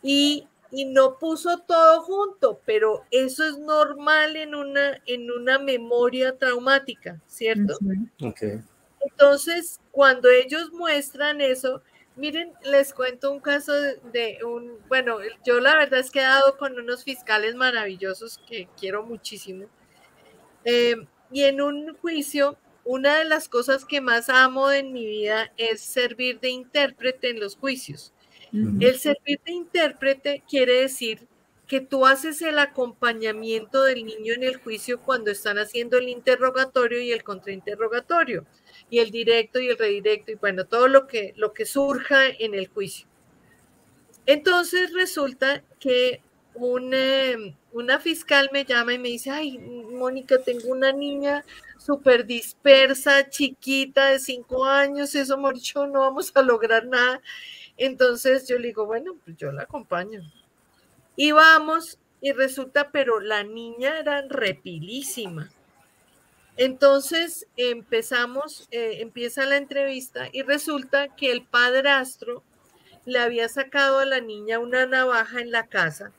y no puso todo junto, pero eso es normal en una memoria traumática, ¿cierto? Okay. Entonces, cuando ellos muestran eso, miren, les cuento un caso bueno, yo la verdad es que he dado con unos fiscales maravillosos que quiero muchísimo, y en un juicio, una de las cosas que más amo en mi vida es servir de intérprete en los juicios. El servir de intérprete quiere decir que tú haces el acompañamiento del niño en el juicio cuando están haciendo el interrogatorio y el contrainterrogatorio, y el directo y el redirecto, y bueno, todo lo que surja en el juicio. Entonces resulta que una fiscal me llama y me dice: ay, Mónica, tengo una niña súper dispersa, chiquita, de 5 años, eso, Morcho, no vamos a lograr nada. Entonces yo le digo, bueno, pues yo la acompaño. Y vamos, y resulta, pero la niña era repilísima. Entonces empieza la entrevista, y resulta que el padrastro le había sacado a la niña una navaja en la casa.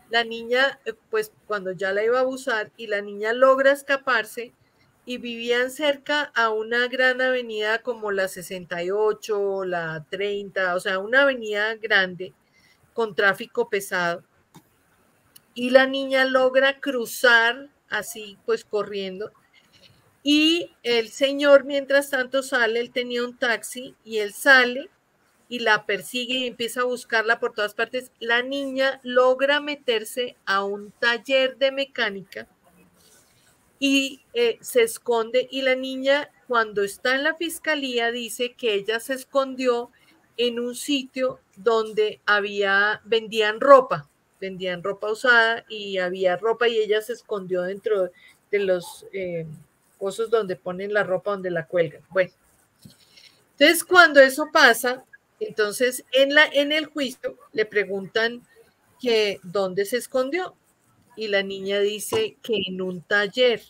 La niña, pues cuando ya la iba a abusar, y la niña logra escaparse, y vivían cerca a una gran avenida como la 68, la 30, o sea, una avenida grande con tráfico pesado. Y la niña logra cruzar así, pues corriendo. Y el señor, mientras tanto, sale, él tenía un taxi, y él sale y la persigue y empieza a buscarla por todas partes. La niña logra meterse a un taller de mecánica y se esconde, y la niña, cuando está en la fiscalía, dice que ella se escondió en un sitio donde vendían ropa usada, y había ropa, y ella se escondió dentro de los cosas donde ponen la ropa, donde la cuelgan. Bueno, entonces cuando eso pasa, entonces en el juicio le preguntan que dónde se escondió, y la niña dice que en un taller.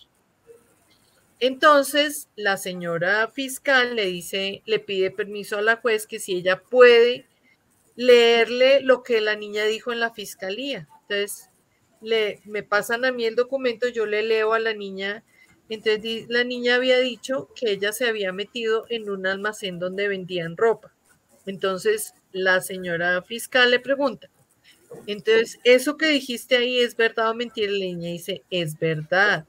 Entonces la señora fiscal le pide permiso a la juez que si ella puede leerle lo que la niña dijo en la fiscalía. Entonces me pasan a mí el documento, yo le leo a la niña. Entonces la niña había dicho que ella se había metido en un almacén donde vendían ropa. Entonces la señora fiscal le pregunta, entonces, ¿eso que dijiste ahí es verdad o mentira? La niña dice, es verdad.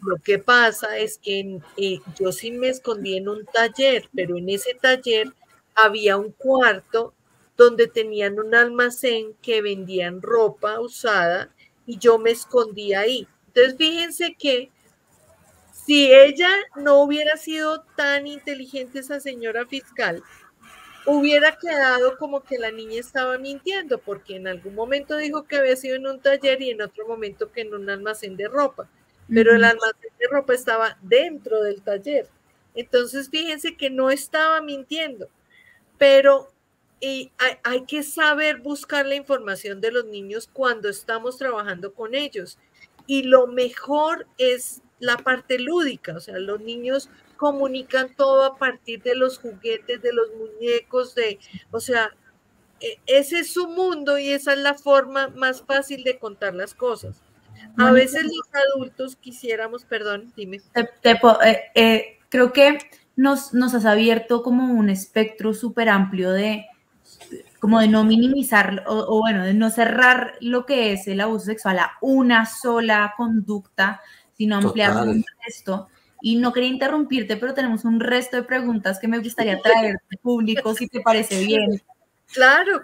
Lo que pasa es que yo sí me escondí en un taller, pero en ese taller había un cuarto donde tenían un almacén que vendían ropa usada y yo me escondí ahí. Entonces, fíjense que si ella no hubiera sido tan inteligente, esa señora fiscal, hubiera quedado como que la niña estaba mintiendo, porque en algún momento dijo que había sido en un taller y en otro momento que en un almacén de ropa, pero el almacén de ropa estaba dentro del taller. Entonces, fíjense que no estaba mintiendo, pero hay que saber buscar la información de los niños cuando estamos trabajando con ellos. Y lo mejor es la parte lúdica, o sea, los niños comunican todo a partir de los juguetes, de los muñecos, o sea, ese es su mundo y esa es la forma más fácil de contar las cosas. A veces los adultos quisiéramos, perdón, dime. Creo que nos has abierto como un espectro súper amplio de no minimizar o bueno, de no cerrar lo que es el abuso sexual a una sola conducta, sino ampliar un resto. Y no quería interrumpirte, pero tenemos un resto de preguntas que me gustaría traer al público, si te parece bien. Claro.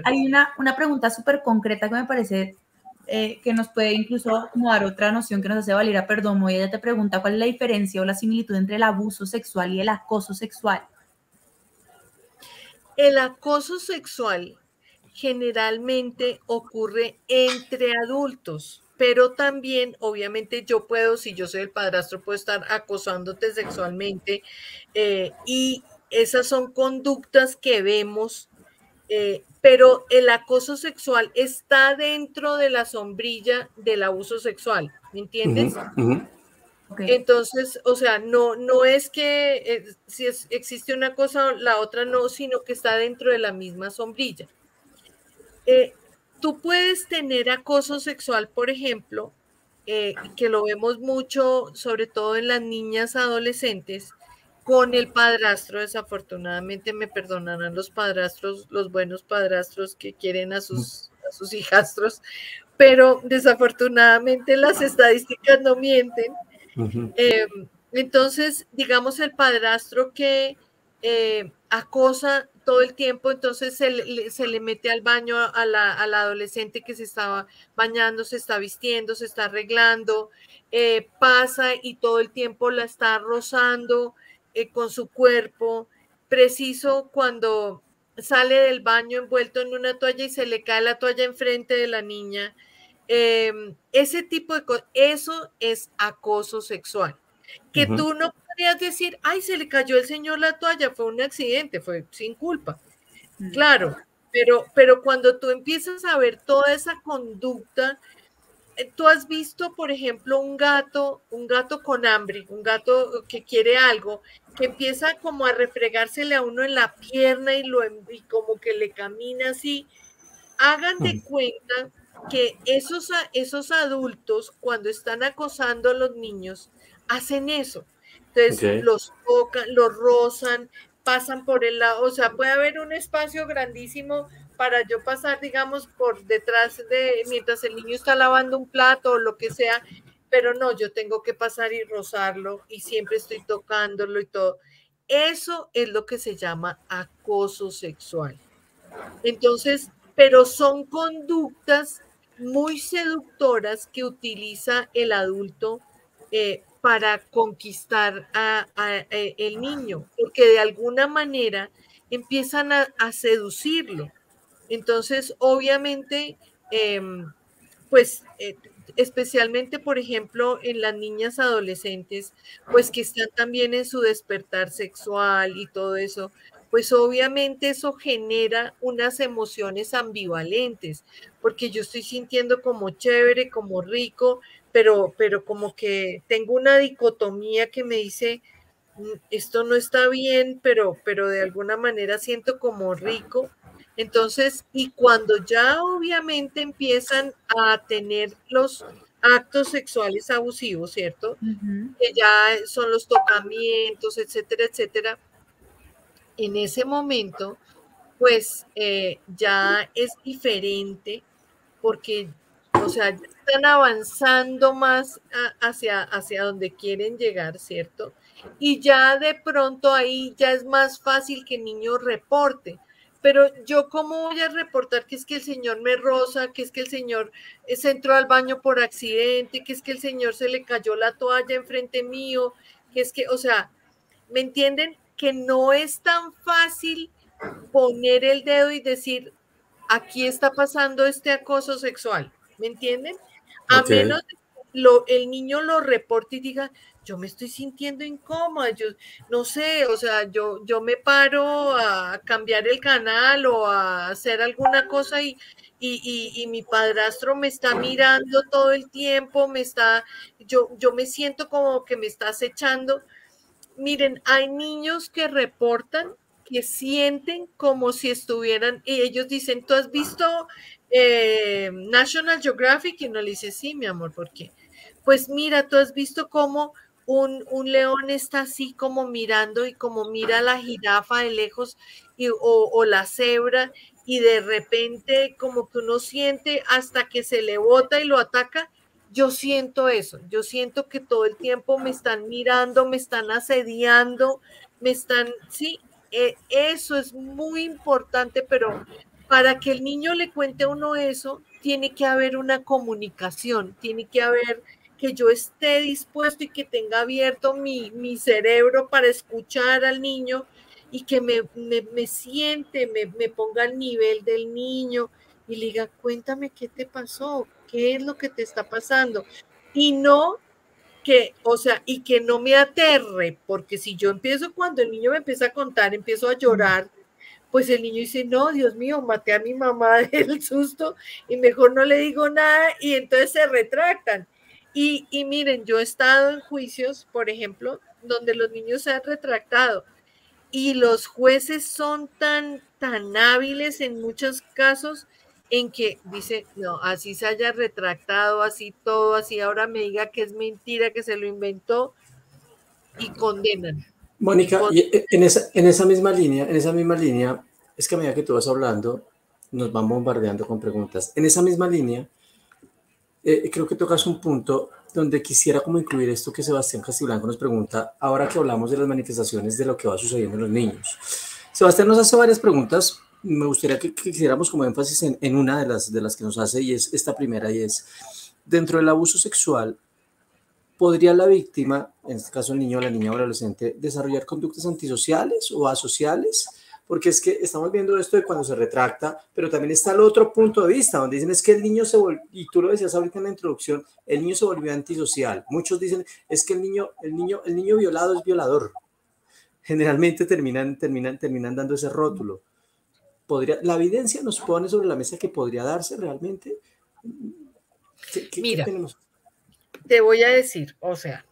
Hay una pregunta súper concreta que me parece que nos puede incluso dar otra noción que nos hace Valeria Perdomo, y ella te pregunta cuál es la diferencia o la similitud entre el abuso sexual y el acoso sexual. El acoso sexual generalmente ocurre entre adultos, pero también, obviamente, yo puedo, si yo soy el padrastro, puedo estar acosándote sexualmente y esas son conductas que vemos, pero el acoso sexual está dentro de la sombrilla del abuso sexual, ¿me entiendes? Okay. Entonces, o sea, no es que si existe una cosa, la otra no, sino que está dentro de la misma sombrilla. Tú puedes tener acoso sexual, por ejemplo, que lo vemos mucho, sobre todo en las niñas adolescentes, con el padrastro. Desafortunadamente, me perdonarán los padrastros, los buenos padrastros que quieren a sus hijastros, pero desafortunadamente las estadísticas no mienten. Entonces, digamos, el padrastro que acosa todo el tiempo, entonces se le mete al baño a la adolescente que se estaba bañando, se está vistiendo, se está arreglando, pasa y todo el tiempo la está rozando con su cuerpo, preciso cuando sale del baño envuelto en una toalla y se le cae la toalla enfrente de la niña. Ese tipo de cosas, eso es acoso sexual. Que tú no podrías decir, ay, se le cayó el señor la toalla, fue un accidente, fue sin culpa. Claro, pero cuando tú empiezas a ver toda esa conducta, tú has visto, por ejemplo, un gato con hambre, un gato que quiere algo, que empieza como a refregársele a uno en la pierna y como que le camina así. Hagan de cuenta que esos adultos, cuando están acosando a los niños, hacen eso. Entonces, los tocan, los rozan, pasan por el lado, o sea, puede haber un espacio grandísimo para yo pasar, digamos, por detrás mientras el niño está lavando un plato o lo que sea, pero no, yo tengo que pasar y rozarlo y siempre estoy tocándolo y todo. Eso es lo que se llama acoso sexual. Entonces, pero son conductas muy seductoras que utiliza el adulto para conquistar el niño, porque de alguna manera empiezan a seducirlo. Entonces, obviamente, especialmente, por ejemplo, en las niñas adolescentes, pues que están también en su despertar sexual y todo eso, pues obviamente eso genera unas emociones ambivalentes, porque yo estoy sintiendo como chévere, como rico, pero como que tengo una dicotomía que me dice, esto no está bien, pero de alguna manera siento como rico. Entonces, y cuando ya obviamente empiezan a tener los actos sexuales abusivos, ¿cierto? Que ya son los tocamientos, etcétera, etcétera. En ese momento, pues ya es diferente porque, o sea, están avanzando más hacia donde quieren llegar, ¿cierto? Y ya de pronto ahí ya es más fácil que el niño reporte. Pero yo, ¿cómo voy a reportar que es que el señor me roza, que es que el señor se entró al baño por accidente, que es que el señor se le cayó la toalla enfrente mío, que es que, o sea, ¿me entienden? Que no es tan fácil poner el dedo y decir, aquí está pasando este acoso sexual, ¿me entienden? A menos el niño lo reporte y diga, yo me estoy sintiendo incómoda, yo no sé, o sea, yo me paro a cambiar el canal o a hacer alguna cosa y mi padrastro me está mirando todo el tiempo, yo me siento como que me está acechando. Miren, hay niños que reportan que sienten como si estuvieran, y ellos dicen, ¿tú has visto National Geographic? Y uno le dice, sí, mi amor, ¿por qué? Pues mira, tú has visto cómo un león está así como mirando y como mira a la jirafa de lejos o la cebra y de repente como que uno siente hasta que se le bota y lo ataca. Yo siento eso, yo siento que todo el tiempo me están mirando, me están asediando, sí, eso es muy importante, pero para que el niño le cuente a uno eso, tiene que haber una comunicación, tiene que haber que yo esté dispuesto y que tenga abierto mi cerebro para escuchar al niño y que me siente, me ponga al nivel del niño y le diga, cuéntame qué te pasó, qué es lo que te está pasando. Y no que, o sea, y que no me aterre, porque si yo empiezo, cuando el niño me empieza a contar, empiezo a llorar, pues el niño dice, no, Dios mío, maté a mi mamá del susto y mejor no le digo nada y entonces se retractan. Y miren, yo he estado en juicios, por ejemplo, donde los niños se han retractado y los jueces son tan hábiles en muchos casos en que dice, no, así se haya retractado, así todo, así ahora me diga que es mentira, que se lo inventó y condenan. Mónica, y en esa misma línea, es que a medida que tú vas hablando, nos van bombardeando con preguntas. En esa misma línea, creo que tocas un punto donde quisiera como incluir esto que Sebastián Castiblanco nos pregunta, ahora que hablamos de las manifestaciones de lo que va sucediendo en los niños. Sebastián nos hace varias preguntas, me gustaría que quisiéramos como énfasis en una de las que nos hace, y es esta primera, y es, dentro del abuso sexual, ¿podría la víctima, en este caso el niño, la niña o el adolescente, desarrollar conductas antisociales o asociales? Porque es que estamos viendo esto de cuando se retracta, pero también está el otro punto de vista, donde dicen es que el niño se volvió, y tú lo decías ahorita en la introducción, el niño se volvió antisocial. Muchos dicen es que el niño violado es violador. Generalmente terminan dando ese rótulo. ¿La evidencia nos pone sobre la mesa que podría darse realmente? Mira, ¿qué tenemos? Te voy a decir, o sea,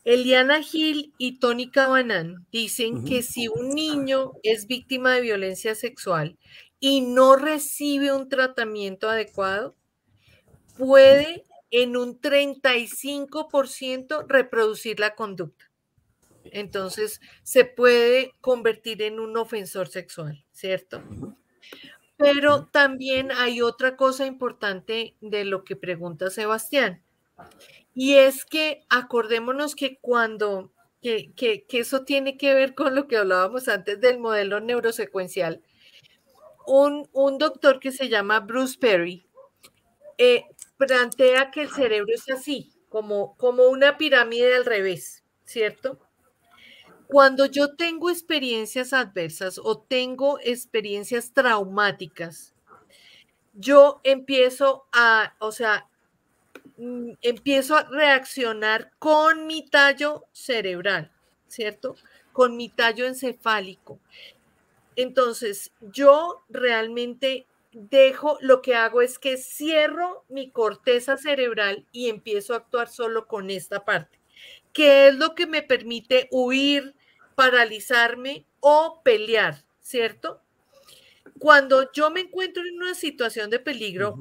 Eliana Gil y Tony Cabanán dicen que si un niño es víctima de violencia sexual y no recibe un tratamiento adecuado, puede en un 35% reproducir la conducta. Entonces, se puede convertir en un ofensor sexual, ¿cierto? Pero también hay otra cosa importante de lo que pregunta Sebastián. Y es que acordémonos que que eso tiene que ver con lo que hablábamos antes del modelo neurosecuencial. Un doctor que se llama Bruce Perry plantea que el cerebro es así, como una pirámide al revés, ¿cierto? Cuando yo tengo experiencias adversas o tengo experiencias traumáticas, yo empiezo a reaccionar con mi tallo cerebral, ¿cierto? Con mi tallo encefálico. Entonces, yo realmente lo que hago es que cierro mi corteza cerebral y empiezo a actuar solo con esta parte, que es lo que me permite huir, paralizarme o pelear, ¿cierto? Cuando yo me encuentro en una situación de peligro,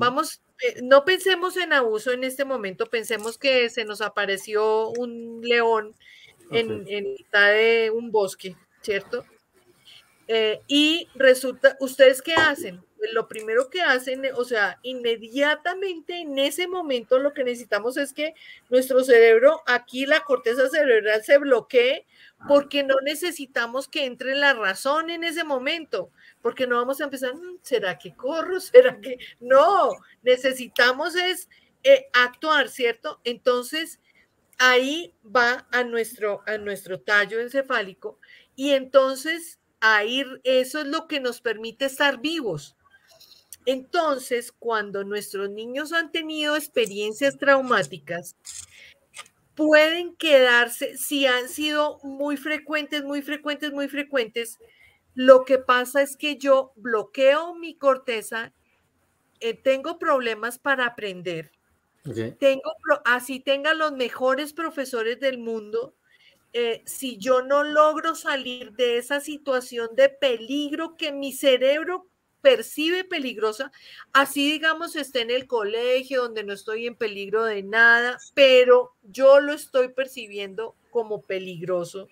no pensemos en abuso en este momento, pensemos que se nos apareció un león en mitad de un bosque, ¿cierto? Y resulta, ¿ustedes qué hacen? pues lo primero que hacen, o sea, inmediatamente en ese momento lo que necesitamos es que nuestro cerebro, aquí la corteza cerebral se bloquee, porque no necesitamos que entre la razón en ese momento, porque no vamos a empezar, ¿será que corro? ¿Será que no? Necesitamos es actuar, ¿cierto? Entonces, ahí va a nuestro tallo encefálico y entonces ahí eso es lo que nos permite estar vivos. Entonces, cuando nuestros niños han tenido experiencias traumáticas, pueden quedarse, si han sido muy frecuentes, lo que pasa es que yo bloqueo mi corteza, tengo problemas para aprender. Okay. Así tenga los mejores profesores del mundo, si yo no logro salir de esa situación de peligro que mi cerebro percibe peligrosa, así digamos esté en el colegio donde no estoy en peligro de nada, pero yo lo estoy percibiendo como peligroso.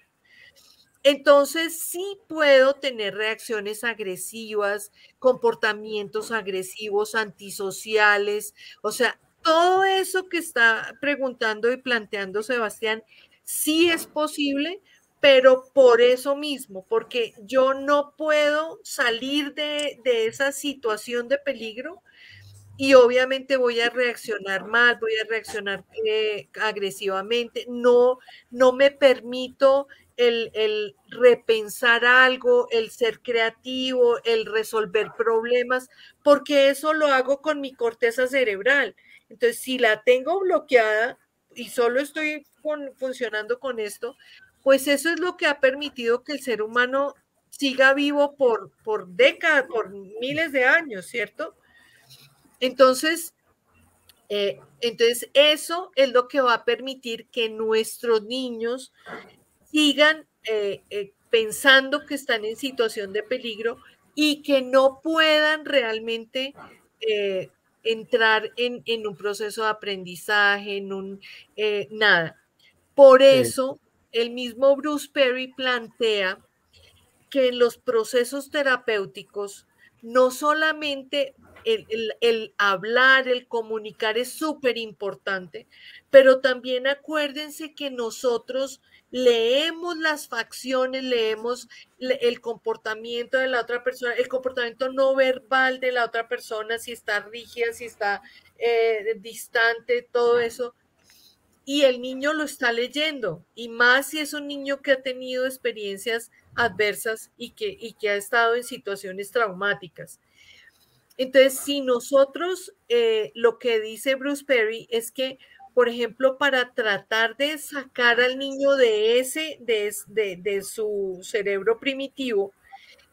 Entonces sí puedo tener reacciones agresivas, comportamientos agresivos, antisociales, o sea, todo eso que está preguntando y planteando Sebastián, sí es posible, pero por eso mismo, porque yo no puedo salir de esa situación de peligro y obviamente voy a reaccionar mal, voy a reaccionar agresivamente, no me permito el repensar algo, el ser creativo, el resolver problemas, porque eso lo hago con mi corteza cerebral. Entonces, si la tengo bloqueada y solo estoy funcionando con esto, pues eso es lo que ha permitido que el ser humano siga vivo por décadas, por miles de años, ¿cierto? Entonces, eso es lo que va a permitir que nuestros niños sigan pensando que están en situación de peligro y que no puedan realmente entrar en un proceso de aprendizaje, nada. Por eso, el mismo Bruce Perry plantea que en los procesos terapéuticos no solamente el hablar, el comunicar es súper importante, pero también acuérdense que nosotros leemos las facciones, leemos el comportamiento de la otra persona, el comportamiento no verbal de la otra persona, si está rígida, si está distante, todo eso. Y el niño lo está leyendo, y más si es un niño que ha tenido experiencias adversas y que ha estado en situaciones traumáticas. Entonces, si nosotros, lo que dice Bruce Perry es que, por ejemplo, para tratar de sacar al niño de su cerebro primitivo,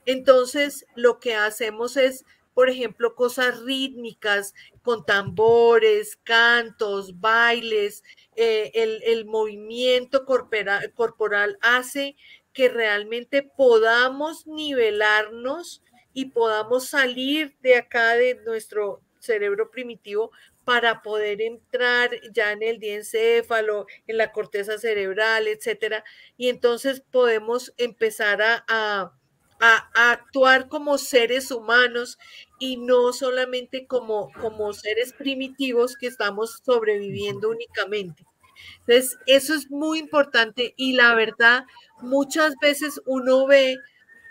entonces lo que hacemos es, por ejemplo, cosas rítmicas con tambores, cantos, bailes, el movimiento corporal hace que realmente podamos nivelarnos y podamos salir de acá de nuestro cerebro primitivo para poder entrar ya en el diencéfalo, en la corteza cerebral, etcétera. Y entonces podemos empezar a actuar como seres humanos y no solamente como seres primitivos que estamos sobreviviendo únicamente. Entonces, eso es muy importante y la verdad, muchas veces uno ve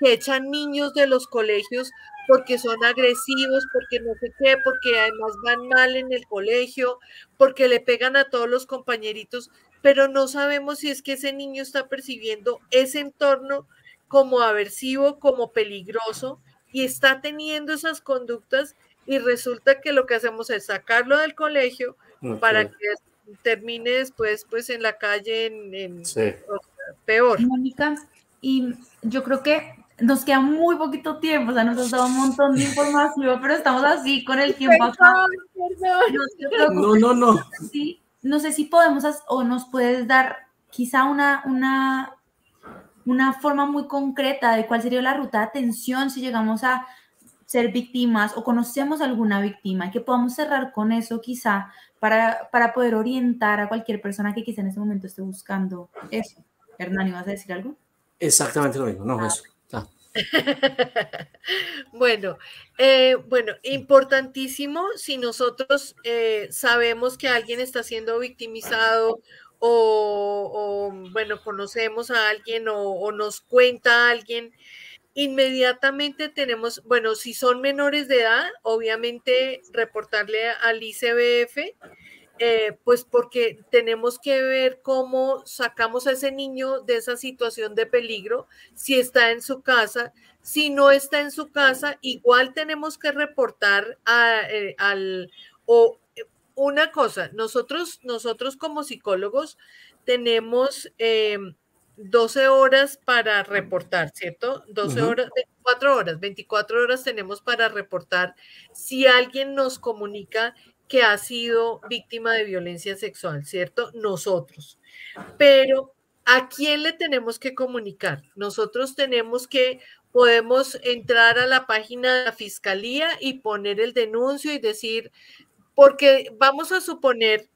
que echan niños de los colegios porque son agresivos, porque no sé qué, porque además van mal en el colegio, porque le pegan a todos los compañeritos, pero no sabemos si es que ese niño está percibiendo ese entorno como aversivo, como peligroso, y está teniendo esas conductas y resulta que lo que hacemos es sacarlo del colegio para que termine después pues en la calle peor. Mónica, y yo creo que nos queda muy poquito tiempo, o sea, nos has dado un montón de información, pero estamos así con el tiempo acá. No. Sí, no sé si podemos o nos puedes dar quizá una forma muy concreta de cuál sería la ruta de atención si llegamos a ser víctimas o conocemos alguna víctima, y que podamos cerrar con eso quizá para poder orientar a cualquier persona que quizá en este momento esté buscando eso. Hernán, ¿ibas a decir algo? Exactamente lo mismo, no, eso. Bueno, importantísimo si nosotros sabemos que alguien está siendo victimizado bueno, conocemos a alguien o nos cuenta a alguien, inmediatamente tenemos, bueno, si son menores de edad, obviamente reportarle al ICBF, pues porque tenemos que ver cómo sacamos a ese niño de esa situación de peligro, si está en su casa. Si no está en su casa, igual tenemos que reportar una cosa, nosotros como psicólogos tenemos 12 horas para reportar, ¿cierto? 12 horas, 24 horas tenemos para reportar si alguien nos comunica que ha sido víctima de violencia sexual, ¿cierto? Nosotros. Pero, ¿a quién le tenemos que comunicar? Nosotros podemos entrar a la página de la fiscalía y poner el denuncio y decir, porque vamos a suponer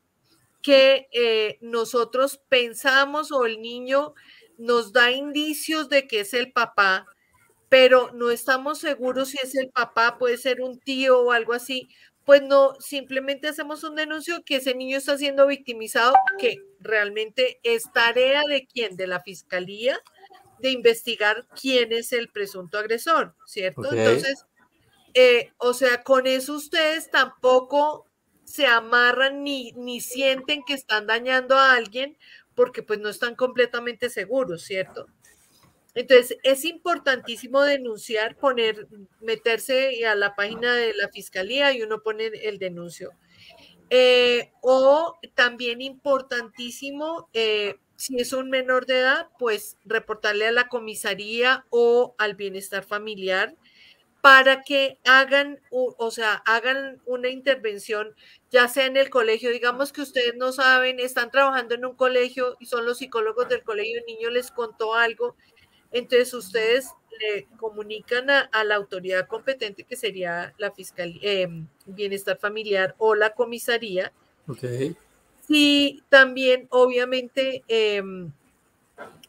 que nosotros pensamos o el niño nos da indicios de que es el papá, pero no estamos seguros si es el papá, puede ser un tío o algo así, pues no, simplemente hacemos un denuncio que ese niño está siendo victimizado, que realmente es tarea de quién, de la fiscalía, de investigar quién es el presunto agresor, ¿cierto? Okay. Entonces, o sea, con eso ustedes tampoco se amarran ni sienten que están dañando a alguien porque pues no están completamente seguros, ¿cierto? Entonces, es importantísimo denunciar, meterse a la página de la fiscalía y uno pone el denuncio. O también importantísimo, si es un menor de edad, pues reportarle a la comisaría o al bienestar familiar para que hagan una intervención, ya sea en el colegio. Digamos que ustedes no saben, están trabajando en un colegio y son los psicólogos del colegio, el niño les contó algo. Entonces ustedes le comunican a la autoridad competente, que sería la fiscalía, bienestar familiar o la comisaría. Okay. Sí, también obviamente,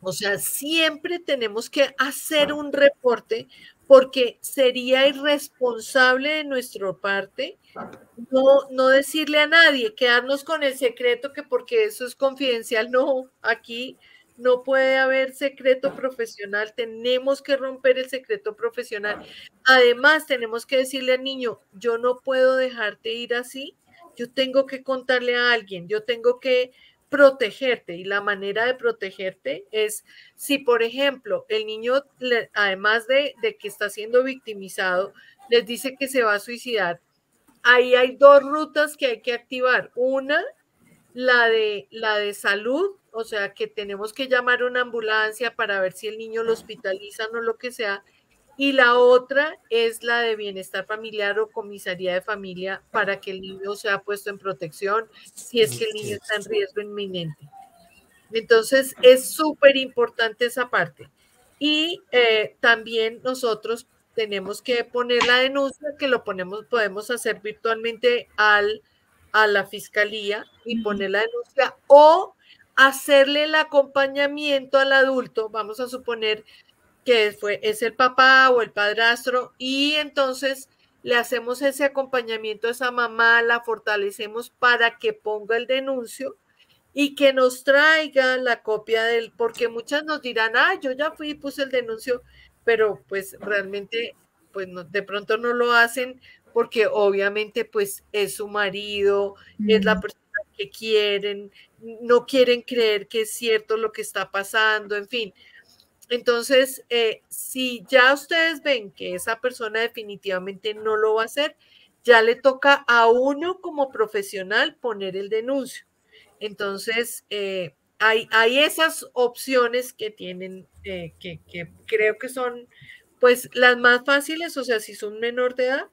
o sea, siempre tenemos que hacer un reporte porque sería irresponsable de nuestra parte no decirle a nadie, quedarnos con el secreto, que porque eso es confidencial. No, aquí no puede haber secreto profesional, tenemos que romper el secreto profesional. Además, tenemos que decirle al niño, yo no puedo dejarte ir así, yo tengo que contarle a alguien, yo tengo que protegerte, y la manera de protegerte es si, por ejemplo, el niño, además de que está siendo victimizado, les dice que se va a suicidar. Ahí hay dos rutas que hay que activar. Una, la de salud, o sea, que tenemos que llamar a una ambulancia para ver si el niño lo hospitalizan o lo que sea. Y la otra es la de bienestar familiar o comisaría de familia, para que el niño sea puesto en protección si es que el niño está en riesgo inminente. Entonces, es súper importante esa parte. Y también nosotros tenemos que poner la denuncia, que podemos hacer virtualmente a la fiscalía y poner la denuncia, o hacerle el acompañamiento al adulto. Vamos a suponer que es el papá o el padrastro, y entonces le hacemos ese acompañamiento a esa mamá, la fortalecemos para que ponga el denuncio y que nos traiga la copia porque muchas nos dirán, yo ya fui y puse el denuncio, pero pues realmente pues no, de pronto no lo hacen porque obviamente pues es su marido, es la persona que quieren, no quieren creer que es cierto lo que está pasando, en fin. Entonces, si ya ustedes ven que esa persona definitivamente no lo va a hacer, ya le toca a uno como profesional poner el denuncio. Entonces, hay esas opciones que tienen, que creo que son pues las más fáciles. O sea, si son menor de edad,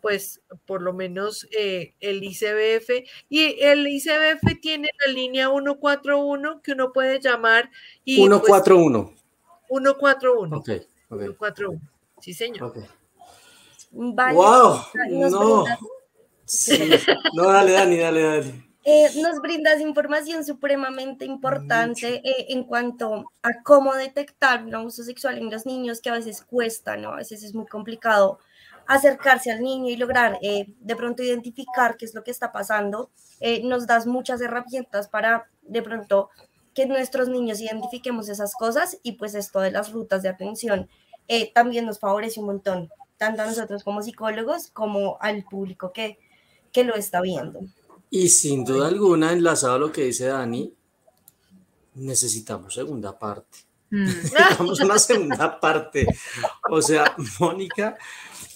pues por lo menos el ICBF, y el ICBF tiene la línea 141 que uno puede llamar. Y 141. Pues, 141. Okay. 141. Sí, señor. Okay. Vale. ¡Wow! No. Sí. No, dale, Dani, dale. Nos brindas información supremamente importante en cuanto a cómo detectar un abuso sexual en los niños, que a veces cuesta, ¿no? A veces es muy complicado acercarse al niño y lograr de pronto identificar qué es lo que está pasando. Nos das muchas herramientas para de pronto que nuestros niños identifiquemos esas cosas, y pues esto de las rutas de atención también nos favorece un montón, tanto a nosotros como psicólogos como al público que lo está viendo. Y sin duda alguna, enlazado a lo que dice Dani, necesitamos segunda parte. Necesitamos una segunda parte. O sea, Mónica,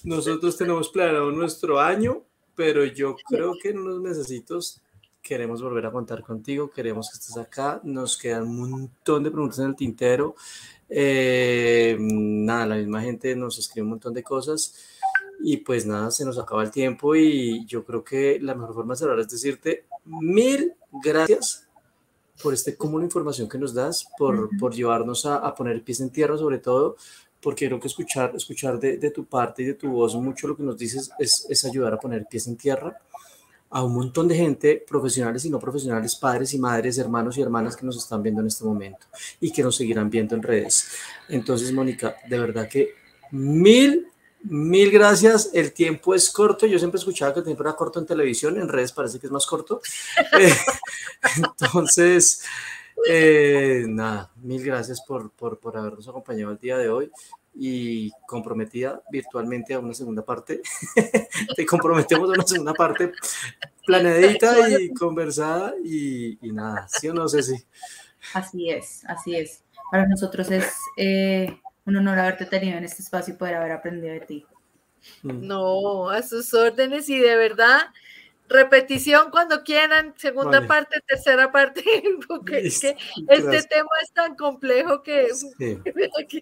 nosotros tenemos planeado nuestro año, pero yo creo que en unos mesecitos queremos volver a contar contigo, queremos que estés acá, nos quedan un montón de preguntas en el tintero. Nada, la misma gente nos escribe un montón de cosas. Y pues nada, se nos acaba el tiempo y yo creo que la mejor forma de cerrar es decirte 1000 gracias por este cúmulo de información que nos das, por llevarnos a poner pies en tierra, sobre todo, porque creo que escuchar de tu parte y de tu voz mucho lo que nos dices es ayudar a poner pies en tierra a un montón de gente, profesionales y no profesionales, padres y madres, hermanos y hermanas que nos están viendo en este momento y que nos seguirán viendo en redes. Entonces, Mónica, de verdad que mil gracias. El tiempo es corto. Yo siempre escuchaba que el tiempo era corto en televisión, en redes parece que es más corto. Entonces, nada, 1000 gracias por habernos acompañado el día de hoy y comprometida virtualmente a una segunda parte. Te comprometemos a una segunda parte planeadita y conversada y nada, ¿sí o no, Ceci? Así es, así es. Para nosotros es un honor haberte tenido en este espacio y poder haber aprendido de ti. No, a sus órdenes y de verdad, repetición cuando quieran, segunda parte, tercera parte, porque es que este tema es tan complejo que sí,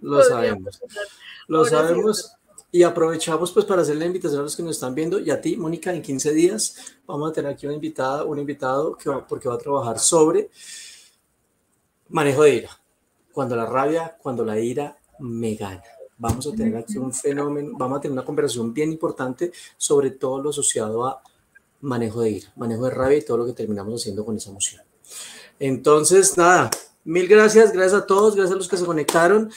lo sabemos y aprovechamos pues para hacer la invitación a los que nos están viendo y a ti, Mónica, en 15 días vamos a tener aquí un invitado porque va a trabajar sobre manejo de ira, cuando la rabia, cuando la ira me gana. Vamos a tener aquí un fenómeno, vamos a tener una conversación bien importante sobre todo lo asociado a manejo de ira, manejo de rabia y todo lo que terminamos haciendo con esa emoción. Entonces, nada, 1000 gracias, gracias a todos, gracias a los que se conectaron.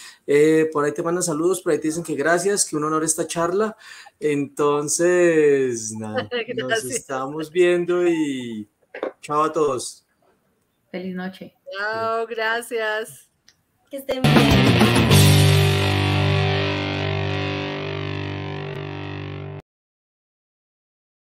Por ahí te mandan saludos, por ahí te dicen que gracias, que un honor esta charla. Entonces, nada, nos estamos viendo y chao a todos. Feliz noche. Chao, gracias. Que estén bien.